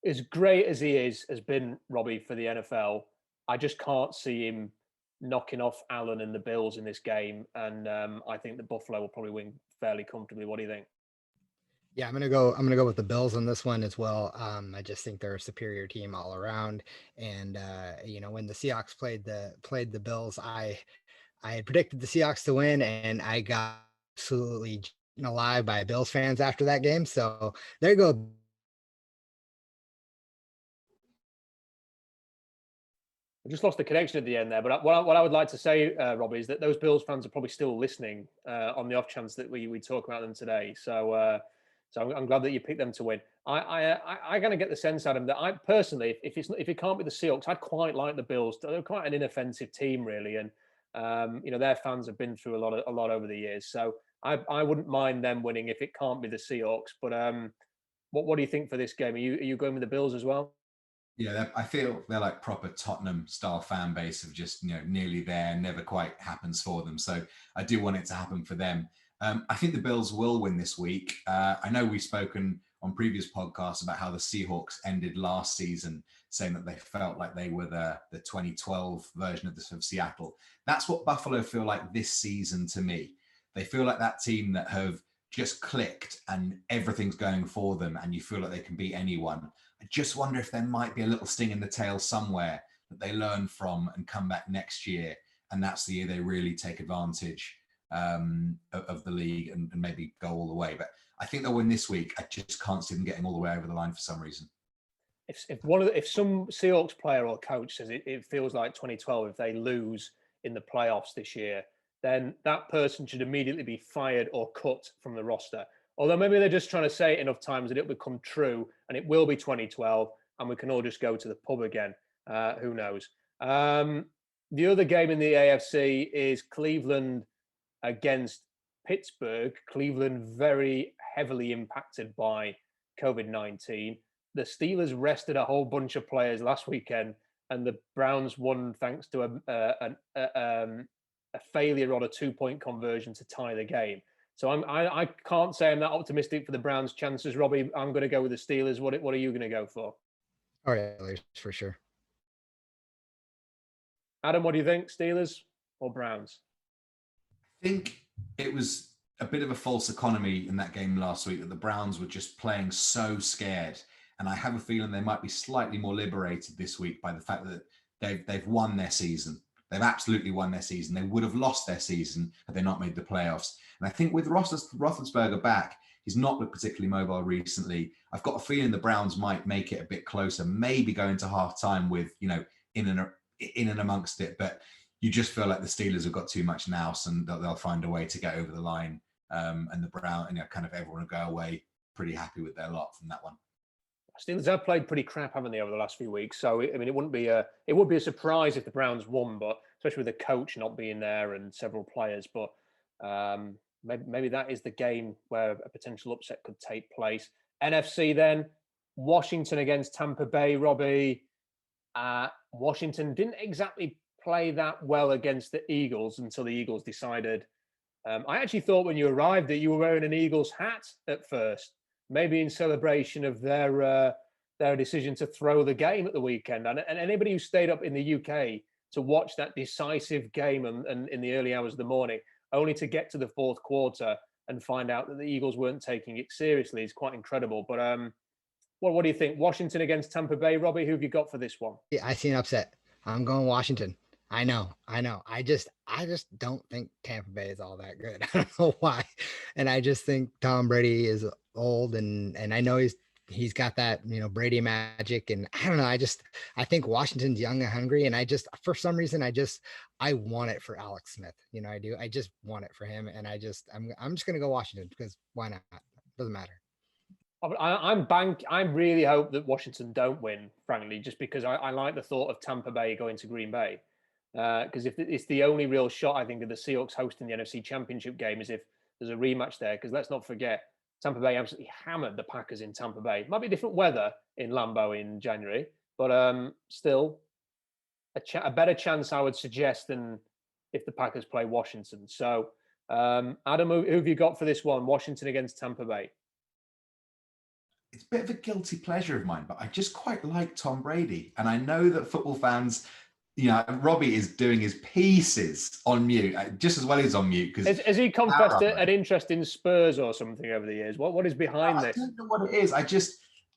as great as he has been, Robbie, for the NFL, I just can't see him knocking off Allen and the Bills in this game. And I think that Buffalo will probably win fairly comfortably. What do you think? Yeah, I'm gonna go with the Bills on this one as well. I just think they're a superior team all around. And when the Seahawks played the Bills, I had predicted the Seahawks to win, and I got absolutely eaten alive by Bills fans after that game. So there you go. I just lost the connection at the end there, but what I would like to say, Robbie, is that those Bills fans are probably still listening on the off chance that we talk about them today. So I'm glad that you picked them to win. I kind of get the sense, Adam, that I personally, if it can't be the Seahawks, I'd quite like the Bills. They're quite an inoffensive team, really, and their fans have been through a lot over the years. So I wouldn't mind them winning if it can't be the Seahawks. But what do you think for this game? Are you going with the Bills as well? Yeah, I feel they're like proper Tottenham style fan base of just, nearly there, never quite happens for them. So I do want it to happen for them. I think the Bills will win this week. I know we've spoken on previous podcasts about how the Seahawks ended last season, saying that they felt like they were the 2012 version of Seattle. That's what Buffalo feel like this season to me. They feel like that team that have just clicked and everything's going for them, and you feel like they can beat anyone. I just wonder if there might be a little sting in the tail somewhere that they learn from and come back next year, and that's the year they really take advantage of the league and maybe go all the way. But I think they'll win this week. I just can't see them getting all the way over the line for some reason. If some Seahawks player or coach says it feels like 2012 if they lose in the playoffs this year, then that person should immediately be fired or cut from the roster. Although maybe they're just trying to say it enough times that it'll become true and it will be 2012 and we can all just go to the pub again. Who knows? The other game in the AFC is Cleveland against Pittsburgh. Cleveland very heavily impacted by COVID-19. The Steelers rested a whole bunch of players last weekend, and the Browns won thanks to a failure on a 2-point conversion to tie the game. So I can't say I'm that optimistic for the Browns' chances, Robbie. I'm going to go with the Steelers. What are you going to go for? Oh yeah, for sure. Adam, what do you think? Steelers or Browns? I think it was a bit of a false economy in that game last week that the Browns were just playing so scared. And I have a feeling they might be slightly more liberated this week by the fact that they've won their season. They've absolutely won their season. They would have lost their season had they not made the playoffs. And I think with Roethlisberger back, he's not looked particularly mobile recently. I've got a feeling the Browns might make it a bit closer, maybe go into halftime with, in and amongst it. But you just feel like the Steelers have got too much nous and they'll find a way to get over the line. And the Browns, kind of everyone will go away pretty happy with their lot from that one. Steelers have played pretty crap, haven't they, over the last few weeks? So it would be a surprise if the Browns won, but especially with the coach not being there and several players. But maybe that is the game where a potential upset could take place. NFC then, Washington against Tampa Bay. Robbie, Washington didn't exactly play that well against the Eagles until the Eagles decided. I actually thought when you arrived that you were wearing an Eagles hat at first. Maybe in celebration of their decision to throw the game at the weekend. And anybody who stayed up in the UK to watch that decisive game and in the early hours of the morning, only to get to the fourth quarter and find out that the Eagles weren't taking it seriously is quite incredible. But what do you think? Washington against Tampa Bay. Robbie, who have you got for this one? Yeah, I see an upset. I'm going Washington. I know. I just don't think Tampa Bay is all that good. I don't know why. And I just think Tom Brady is old and I know he's got that, Brady magic. And I don't know. I think Washington's young and hungry. And for some reason, I want it for Alex Smith. I do. I just want it for him. And I'm just going to go Washington because why not? Doesn't matter. I really hope that Washington don't win, frankly, just because I like the thought of Tampa Bay going to Green Bay. Because if it's the only real shot, I think, of the Seahawks hosting the NFC Championship game is if there's a rematch there. Because let's not forget, Tampa Bay absolutely hammered the Packers in Tampa Bay. Might be different weather in Lambeau in January, but still a better chance, I would suggest, than if the Packers play Washington. So, Adam, who have you got for this one? Washington against Tampa Bay. It's a bit of a guilty pleasure of mine, but I just quite like Tom Brady. And I know that football fans, Robbie is doing his pieces on mute, just as well as on mute. Because has he confessed an interest in Spurs or something over the years? What is behind this? I don't know what it is.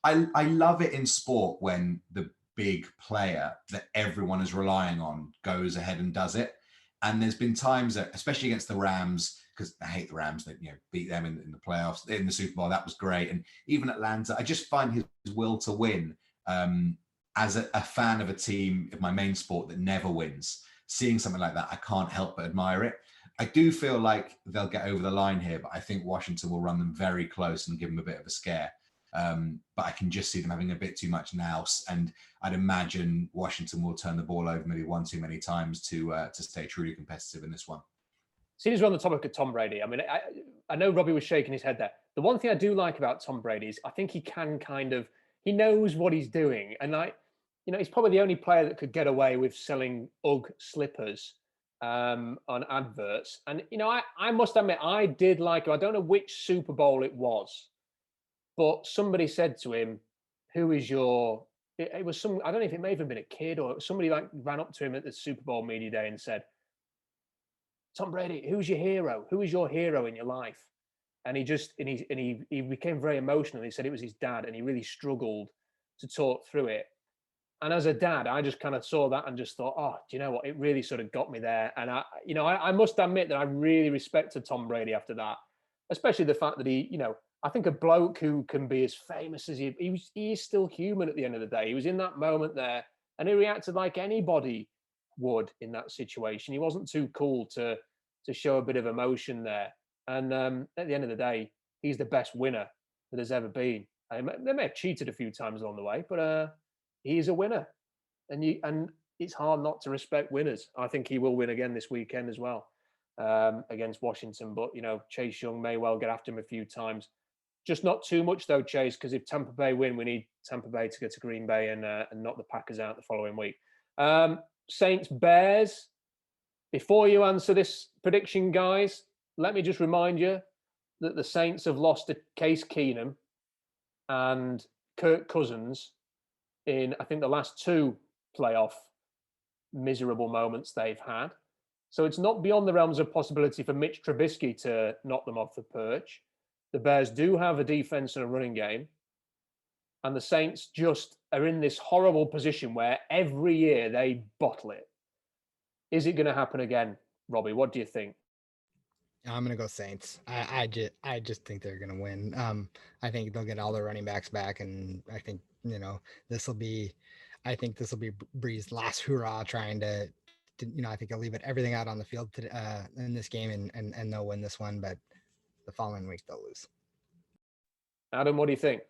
I love it in sport when the big player that everyone is relying on goes ahead and does it. And there's been times that, especially against the Rams, because I hate the Rams, that beat them in the playoffs, in the Super Bowl. That was great. And even Atlanta, I just find his will to win. As a fan of a team of my main sport that never wins, seeing something like that, I can't help but admire it. I do feel like they'll get over the line here, but I think Washington will run them very close and give them a bit of a scare. But I can just see them having a bit too much nous, and I'd imagine Washington will turn the ball over maybe one too many times to stay truly competitive in this one. Seeing as we're on the topic of Tom Brady, I know Robbie was shaking his head there. The one thing I do like about Tom Brady is I think he can he knows what he's doing. And he's probably the only player that could get away with selling UGG slippers on adverts. And, I must admit, I did like him. I don't know which Super Bowl it was, but somebody said to him, who is your, it was some, I don't know if it may have been a kid or somebody ran up to him at the Super Bowl media day and said, Tom Brady, who's your hero? Who is your hero in your life? And he became very emotional. He said it was his dad, and he really struggled to talk through it. And as a dad, I just kind of saw that and just thought, oh, do you know what? It really sort of got me there. And I must admit that I really respected Tom Brady after that, especially the fact that I think a bloke who can be as famous as he is still human at the end of the day. He was in that moment there, and he reacted like anybody would in that situation. He wasn't too cool to show a bit of emotion there. And at the end of the day, he's the best winner that has ever been. They may have cheated a few times along the way, but he's a winner, and it's hard not to respect winners. I think he will win again this weekend as well against Washington. But Chase Young may well get after him a few times. Just not too much though, Chase, because if Tampa Bay win, we need Tampa Bay to go to Green Bay and knock the Packers out the following week. Saints Bears. Before you answer this prediction, guys, let me just remind you that the Saints have lost to Case Keenum and Kirk Cousins in, I think, the last 2 playoff miserable moments they've had. So it's not beyond the realms of possibility for Mitch Trubisky to knock them off the perch. The Bears do have a defense and a running game. And the Saints just are in this horrible position where every year they bottle it. Is it going to happen again, Robbie? What do you think? I'm gonna go Saints. I just think they're gonna win. I think they'll get all their running backs back, and I think this will be Bree's last hurrah trying to I think he'll leave everything out on the field in this game, and they'll win this one. But the following week they'll lose. Adam, what do you think?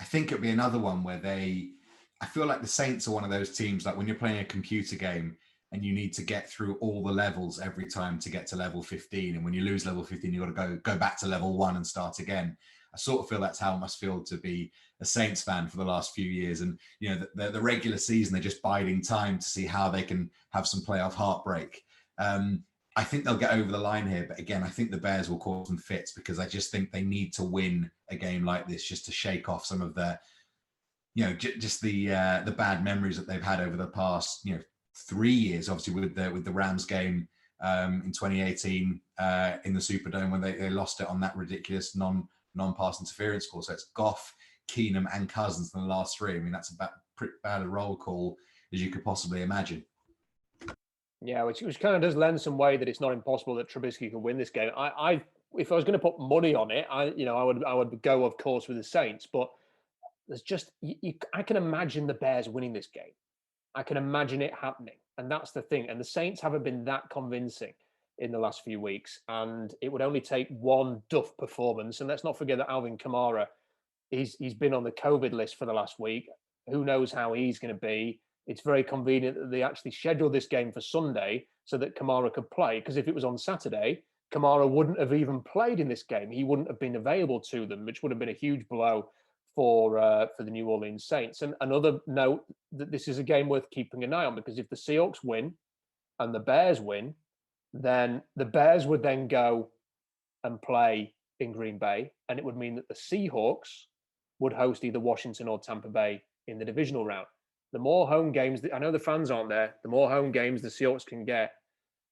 I think it'll be another one where I feel like the Saints are one of those teams, like when you're playing a computer game and you need to get through all the levels every time to get to level 15. And when you lose level 15, you've got to go back to level 1 and start again. I sort of feel that's how it must feel to be a Saints fan for the last few years. And, the regular season, they're just biding time to see how they can have some playoff heartbreak. I think they'll get over the line here. But again, I think the Bears will cause them fits because I just think they need to win a game like this just to shake off some of their, just the bad memories that they've had over the past, 3 years, obviously with the Rams game in 2018 in the Superdome when they lost it on that ridiculous non-pass interference call. So it's Goff, Keenum, and Cousins in the last 3. I mean, that's about pretty bad a roll call as you could possibly imagine. Yeah, which kind of does lend some way that it's not impossible that Trubisky can win this game. If I was going to put money on it, I would go, of course, with the Saints. But there's just I can imagine the Bears winning this game. I can imagine it happening, and that's the thing. And the Saints haven't been that convincing in the last few weeks, and it would only take one duff performance. And let's not forget that Alvin Kamara, he's been on the COVID list for the last week. Who knows how he's going to be? It's very convenient that they actually scheduled this game for Sunday so that Kamara could play. Because if it was on Saturday, Kamara wouldn't have even played in this game. He wouldn't have been available to them, which would have been a huge blow for the New Orleans Saints. And another note that this is a game worth keeping an eye on, because if the Seahawks win and the Bears win, then the Bears would then go and play in Green Bay, and it would mean that the Seahawks would host either Washington or Tampa Bay in the divisional round. The more home games, I know the fans aren't there, the more home games the Seahawks can get.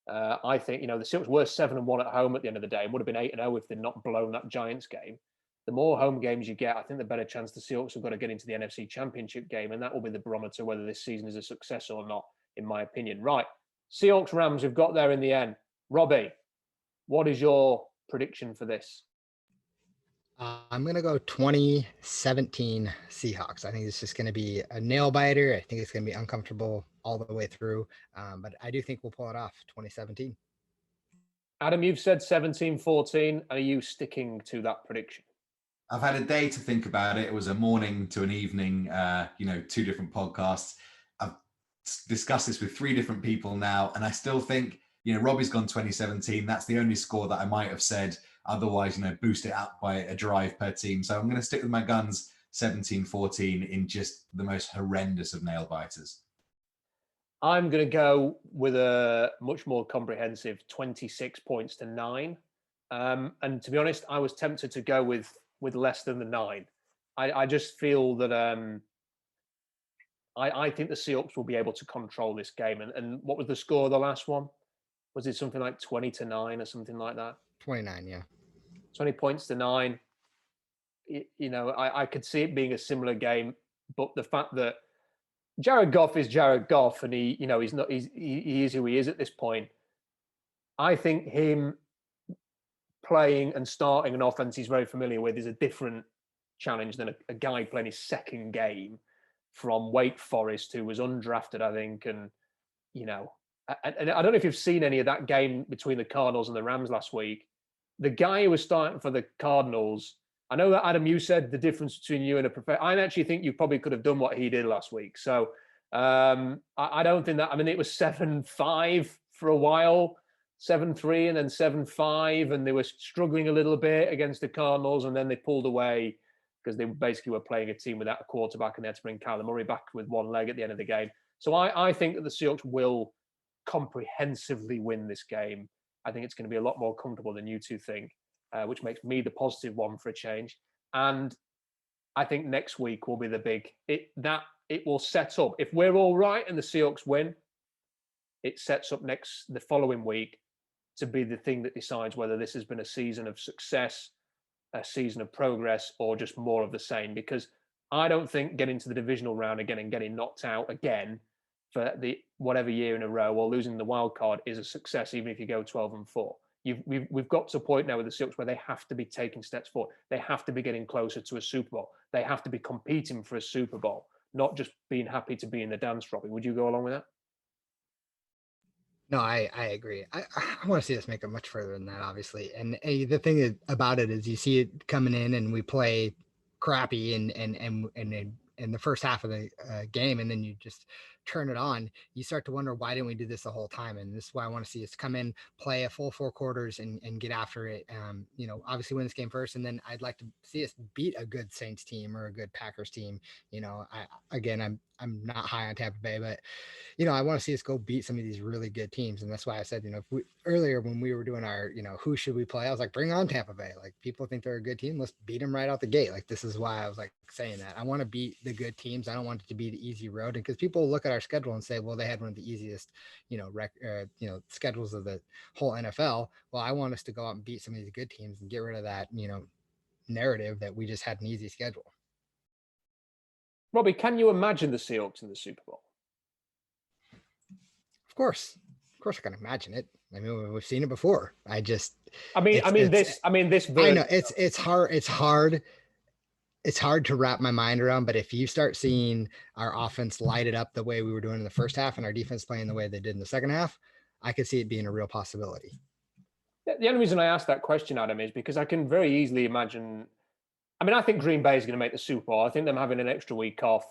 I think, the Seahawks were 7-1 at home at the end of the day and would have been 8-0 if they'd not blown that Giants game. The more home games you get, I think the better chance the Seahawks have got to get into the NFC Championship game, and that will be the barometer whether this season is a success or not, in my opinion. Right, Seahawks Rams, we've got there in the end. Robbie, what is your prediction for this? I'm going to go 2017 Seahawks. I think it's just going to be a nail biter. I think it's going to be uncomfortable all the way through. But I do think we'll pull it off 2017. Adam, you've said 17-14. Are you sticking to that prediction? I've had a day to think about it. It was a morning to an evening, 2 different podcasts. I've discussed this with 3 different people now, and I still think, Robbie's gone 2017. That's the only score that I might have said. Otherwise, boost it up by a drive per team. So I'm going to stick with my guns, 17-14, in just the most horrendous of nail biters. I'm going to go with a much more comprehensive 26-9. And to be honest, I was tempted to go with less than the 9. I just feel that I think the Seahawks will be able to control this game. And what was the score of the last one? Was it something like 20-9 or something like that? 29, yeah. 20 points to 9. I could see it being a similar game, but the fact that Jared Goff is Jared Goff, and he is who he is at this point. I think him playing and starting an offense he's very familiar with is a different challenge than a guy playing his second game from Wake Forest, who was undrafted, I think, and and I don't know if you've seen any of that game between the Cardinals and the Rams last week. The guy who was starting for the Cardinals, I know that, Adam, you said the difference between you and a professional. I actually think you probably could have done what he did last week. So I don't think that, it was 7-5 for a while, 7-3 and then 7-5, and they were struggling a little bit against the Cardinals, and then they pulled away because they basically were playing a team without a quarterback, and they had to bring Kyler Murray back with one leg at the end of the game. So I think that the Seahawks will comprehensively win this game. I think it's going to be a lot more comfortable than you two think, which makes me the positive one for a change. And I think next week will be it will set up. If we're all right and the Seahawks win, it sets up the following week to be the thing that decides whether this has been a season of success, a season of progress, or just more of the same. Because I don't think getting to the divisional round again and getting knocked out again for the whatever year in a row or losing the wild card is a success, even if you go 12-4. We've got to a point now with the Seahawks where they have to be taking steps forward. They have to be getting closer to a Super Bowl. They have to be competing for a Super Bowl, not just being happy to be in the dance, Robbie. Would you go along with that? No, I agree. I want to see us make it much further than that, obviously. And the thing about it is you see it coming in and we play crappy in the first half of the game, and then you just turn it on. You start to wonder, why didn't we do this the whole time? And this is why I want to see us come in, play a full 4 quarters and get after it. Obviously win this game first, and then I'd like to see us beat a good Saints team or a good Packers team. I'm not high on Tampa Bay, but I want to see us go beat some of these really good teams. And that's why I said, earlier when we were doing our, who should we play? I was like, bring on Tampa Bay. Like, people think they're a good team. Let's beat them right out the gate. Like, this is why I was like saying that. I want to beat the good teams. I don't want it to be the easy road. And because people look at our schedule and say, well, they had one of the easiest, schedules of the whole NFL. Well, I want us to go out and beat some of these good teams and get rid of that, narrative that we just had an easy schedule. Robbie, can you imagine the Seahawks in the Super Bowl? Of course I can imagine it. I mean, we've seen it before. I know it's hard to wrap my mind around, but if you start seeing our offense light it up the way we were doing in the first half and our defense playing the way they did in the second half, I could see it being a real possibility. The only reason I asked that question, Adam, is because I can very easily imagine. I mean, I think Green Bay is going to make the Super Bowl. I think them having an extra week off,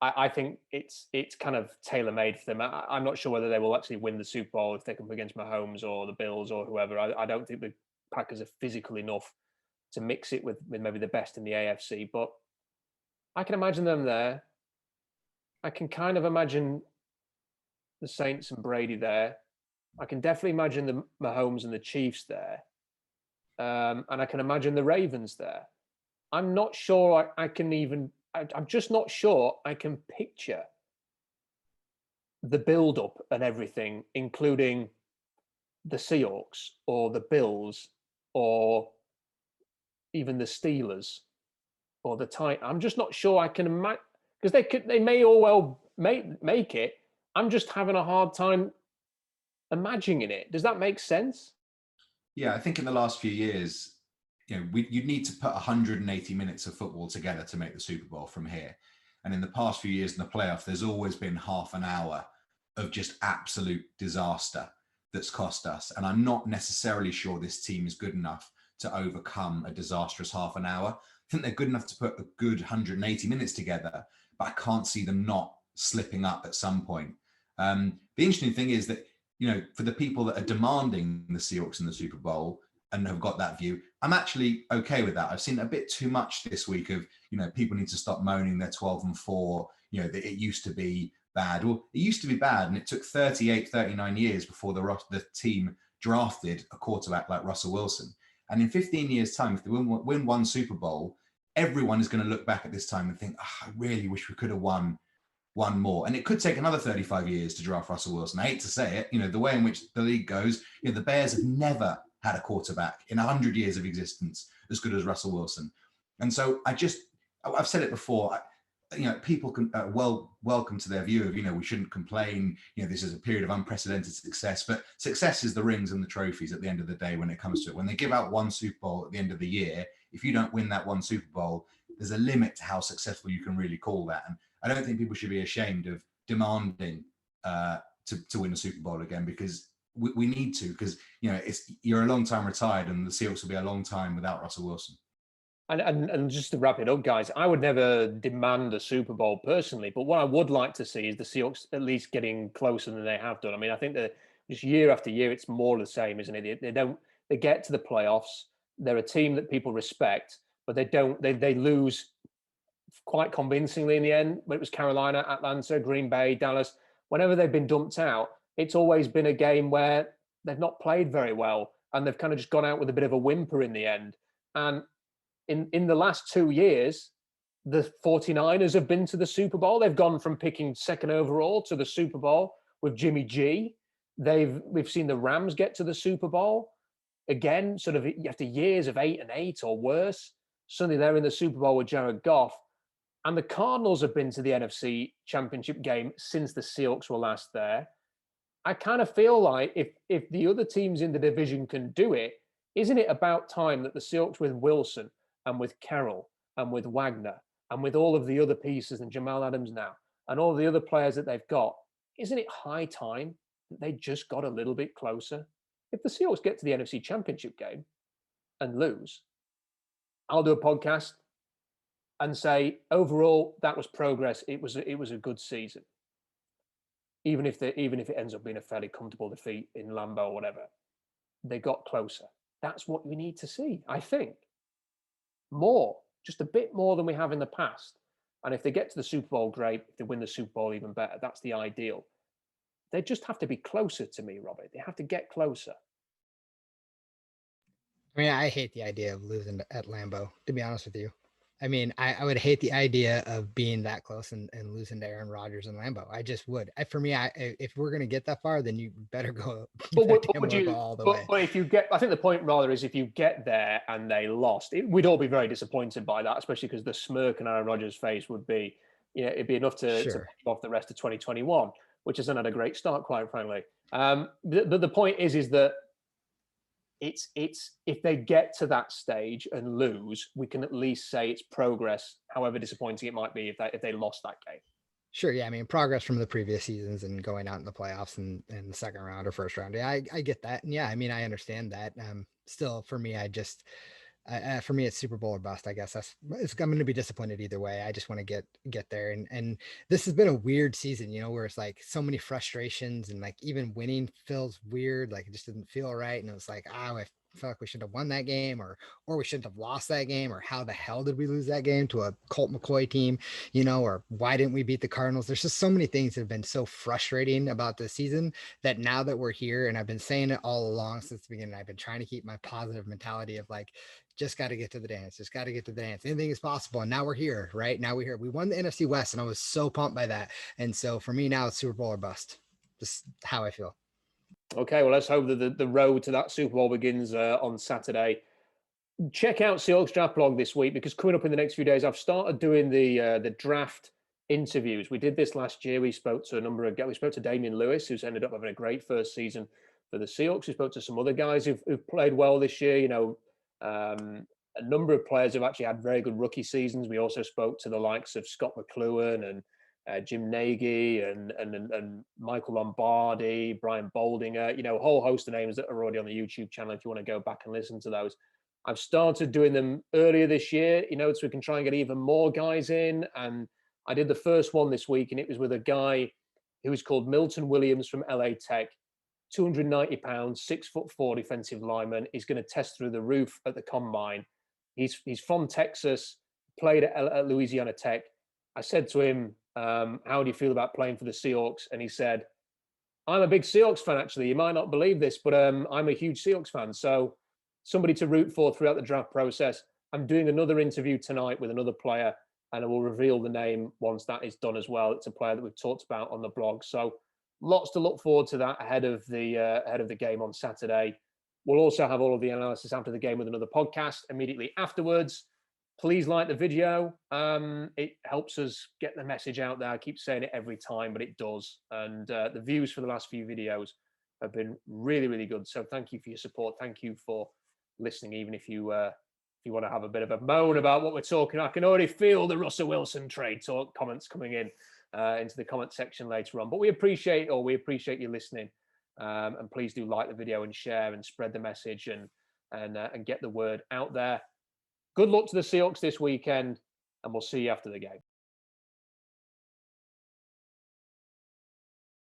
I think it's kind of tailor-made for them. I'm not sure whether they will actually win the Super Bowl if they come up against Mahomes or the Bills or whoever. I don't think the Packers are physical enough to mix it with maybe the best in the AFC. But I can imagine them there. I can kind of imagine the Saints and Brady there. I can definitely imagine the Mahomes and the Chiefs there. And I can imagine the Ravens there. I'm not sure I'm just not sure I can picture the build-up and everything, including the Seahawks or the Bills or even the Steelers or the Titans. I'm just not sure I can imagine, because they may all well make it. I'm just having a hard time imagining it. Does that make sense? Yeah, I think in the last few years, you'd need to put 180 minutes of football together to make the Super Bowl from here. And in the past few years in the playoff, there's always been half an hour of just absolute disaster that's cost us. And I'm not necessarily sure this team is good enough to overcome a disastrous half an hour. I think they're good enough to put a good 180 minutes together, but I can't see them not slipping up at some point. The interesting thing is that, for the people that are demanding the Seahawks in the Super Bowl and have got that view, I'm actually okay with that. I've seen a bit too much this week of, people need to stop moaning they're 12-4, that it used to be bad. Well, it used to be bad, and it took 39 years before the team drafted a quarterback like Russell Wilson. And in 15 years' time, if they win one Super Bowl, everyone is going to look back at this time and think, I really wish we could have won one more. And it could take another 35 years to draft Russell Wilson. I hate to say it, the way in which the league goes, the Bears have never had a quarterback in 100 years of existence as good as Russell Wilson. And so I've said it before, people can welcome to their view of, we shouldn't complain. This is a period of unprecedented success, but success is the rings and the trophies at the end of the day when it comes to it. When they give out one Super Bowl at the end of the year, if you don't win that one Super Bowl, there's a limit to how successful you can really call that. And I don't think people should be ashamed of demanding to win a Super Bowl again, because we need to, because you're a long time retired, and the Seahawks will be a long time without Russell Wilson. And just to wrap it up, guys, I would never demand a Super Bowl personally, but what I would like to see is the Seahawks at least getting closer than they have done. I mean, I think that just year after year, it's more the same, isn't it? They get to the playoffs. They're a team that people respect, but they lose quite convincingly in the end. When it was Carolina, Atlanta, Green Bay, Dallas, whenever they've been dumped out, it's always been a game where they've not played very well, and they've kind of just gone out with a bit of a whimper in the end. And in the last 2 years, the 49ers have been to the Super Bowl. They've gone from picking second overall to the Super Bowl with Jimmy G. We've seen the Rams get to the Super Bowl again, sort of after years of 8-8 or worse. Suddenly they're in the Super Bowl with Jared Goff. And the Cardinals have been to the NFC Championship game since the Seahawks were last there. I kind of feel like if the other teams in the division can do it, isn't it about time that the Seahawks with Wilson and with Carroll and with Wagner and with all of the other pieces and Jamal Adams now and all the other players that they've got, isn't it high time that they just got a little bit closer? If the Seahawks get to the NFC Championship game and lose, I'll do a podcast and say, overall, that was progress. It was a good season. Even if it ends up being a fairly comfortable defeat in Lambeau or whatever, they got closer. That's what we need to see, I think. More, just a bit more than we have in the past. And if they get to the Super Bowl, great. If they win the Super Bowl, even better. That's the ideal. They just have to be closer to me, Robbie. They have to get closer. I mean, I hate the idea of losing at Lambeau, to be honest with you. I mean, I would hate the idea of being that close and losing to Aaron Rodgers and Lambeau. I just would. For me, if we're going to get that far, then you better go, go all the way. But if you get, I think the point rather is if you get there and they lost, we'd all be very disappointed by that, especially because the smirk on Aaron Rodgers' face would be, it'd be enough to pick off the rest of 2021, which hasn't had a great start, quite frankly. The point is that it's if they get to that stage and lose, we can at least say it's progress, however disappointing it might be if they lost that game. Sure, yeah, I mean, progress from the previous seasons and going out in the playoffs and the second round or first round. Yeah, I get that, and yeah, I mean, I understand that. Still, for me, for me, it's Super Bowl or bust. I guess I'm going to be disappointed either way. I just want to get there, and this has been a weird season, where it's like so many frustrations and like even winning feels weird. Like it just didn't feel right, and it was like, I feel like we should have won that game, or we shouldn't have lost that game, or how the hell did we lose that game to a Colt McCoy team, or why didn't we beat the Cardinals? There's just so many things that have been so frustrating about this season that now that we're here, and I've been saying it all along since the beginning, I've been trying to keep my positive mentality of like, just got to get to the dance. Just got to get to the dance. Anything is possible. And now we're here, right? Now we're here. We won the NFC West, and I was so pumped by that. And so for me now, it's Super Bowl or bust. Just how I feel. Okay, well, let's hope that the road to that Super Bowl begins on Saturday. Check out Seahawks Draft Blog this week, because coming up in the next few days, I've started doing the draft interviews. We did this last year. We spoke to we spoke to Damian Lewis, who's ended up having a great first season for the Seahawks. We spoke to some other guys who've played well this year. A number of players have actually had very good rookie seasons. We also spoke to the likes of Scott McLuhan and Jim Nagy and Michael Lombardi, Brian Boldinger, a whole host of names that are already on the YouTube channel if you want to go back and listen to those. I've started doing them earlier this year, so we can try and get even more guys in. And I did the first one this week, and it was with a guy who is called Milton Williams from LA Tech, 290 pounds, 6'4" defensive lineman. He's going to test through the roof at the combine. He's from Texas, played at Louisiana Tech. I said to him, how do you feel about playing for the Seahawks? And he said, I'm a big Seahawks fan, actually. You might not believe this, but I'm a huge Seahawks fan. So somebody to root for throughout the draft process. I'm doing another interview tonight with another player, and I will reveal the name once that is done as well. It's a player that we've talked about on the blog. So lots to look forward to that ahead of the game on Saturday. We'll also have all of the analysis after the game with another podcast immediately afterwards. Please like the video. It helps us get the message out there. I keep saying it every time, but it does. And the views for the last few videos have been really, really good. So thank you for your support. Thank you for listening, even if you want to have a bit of a moan about what we're talking. I can already feel the Russell Wilson trade talk comments coming in into the comment section later on. But we appreciate you listening. And please do like the video and share and spread the message and get the word out there. Good luck to the Seahawks this weekend, and we'll see you after the game.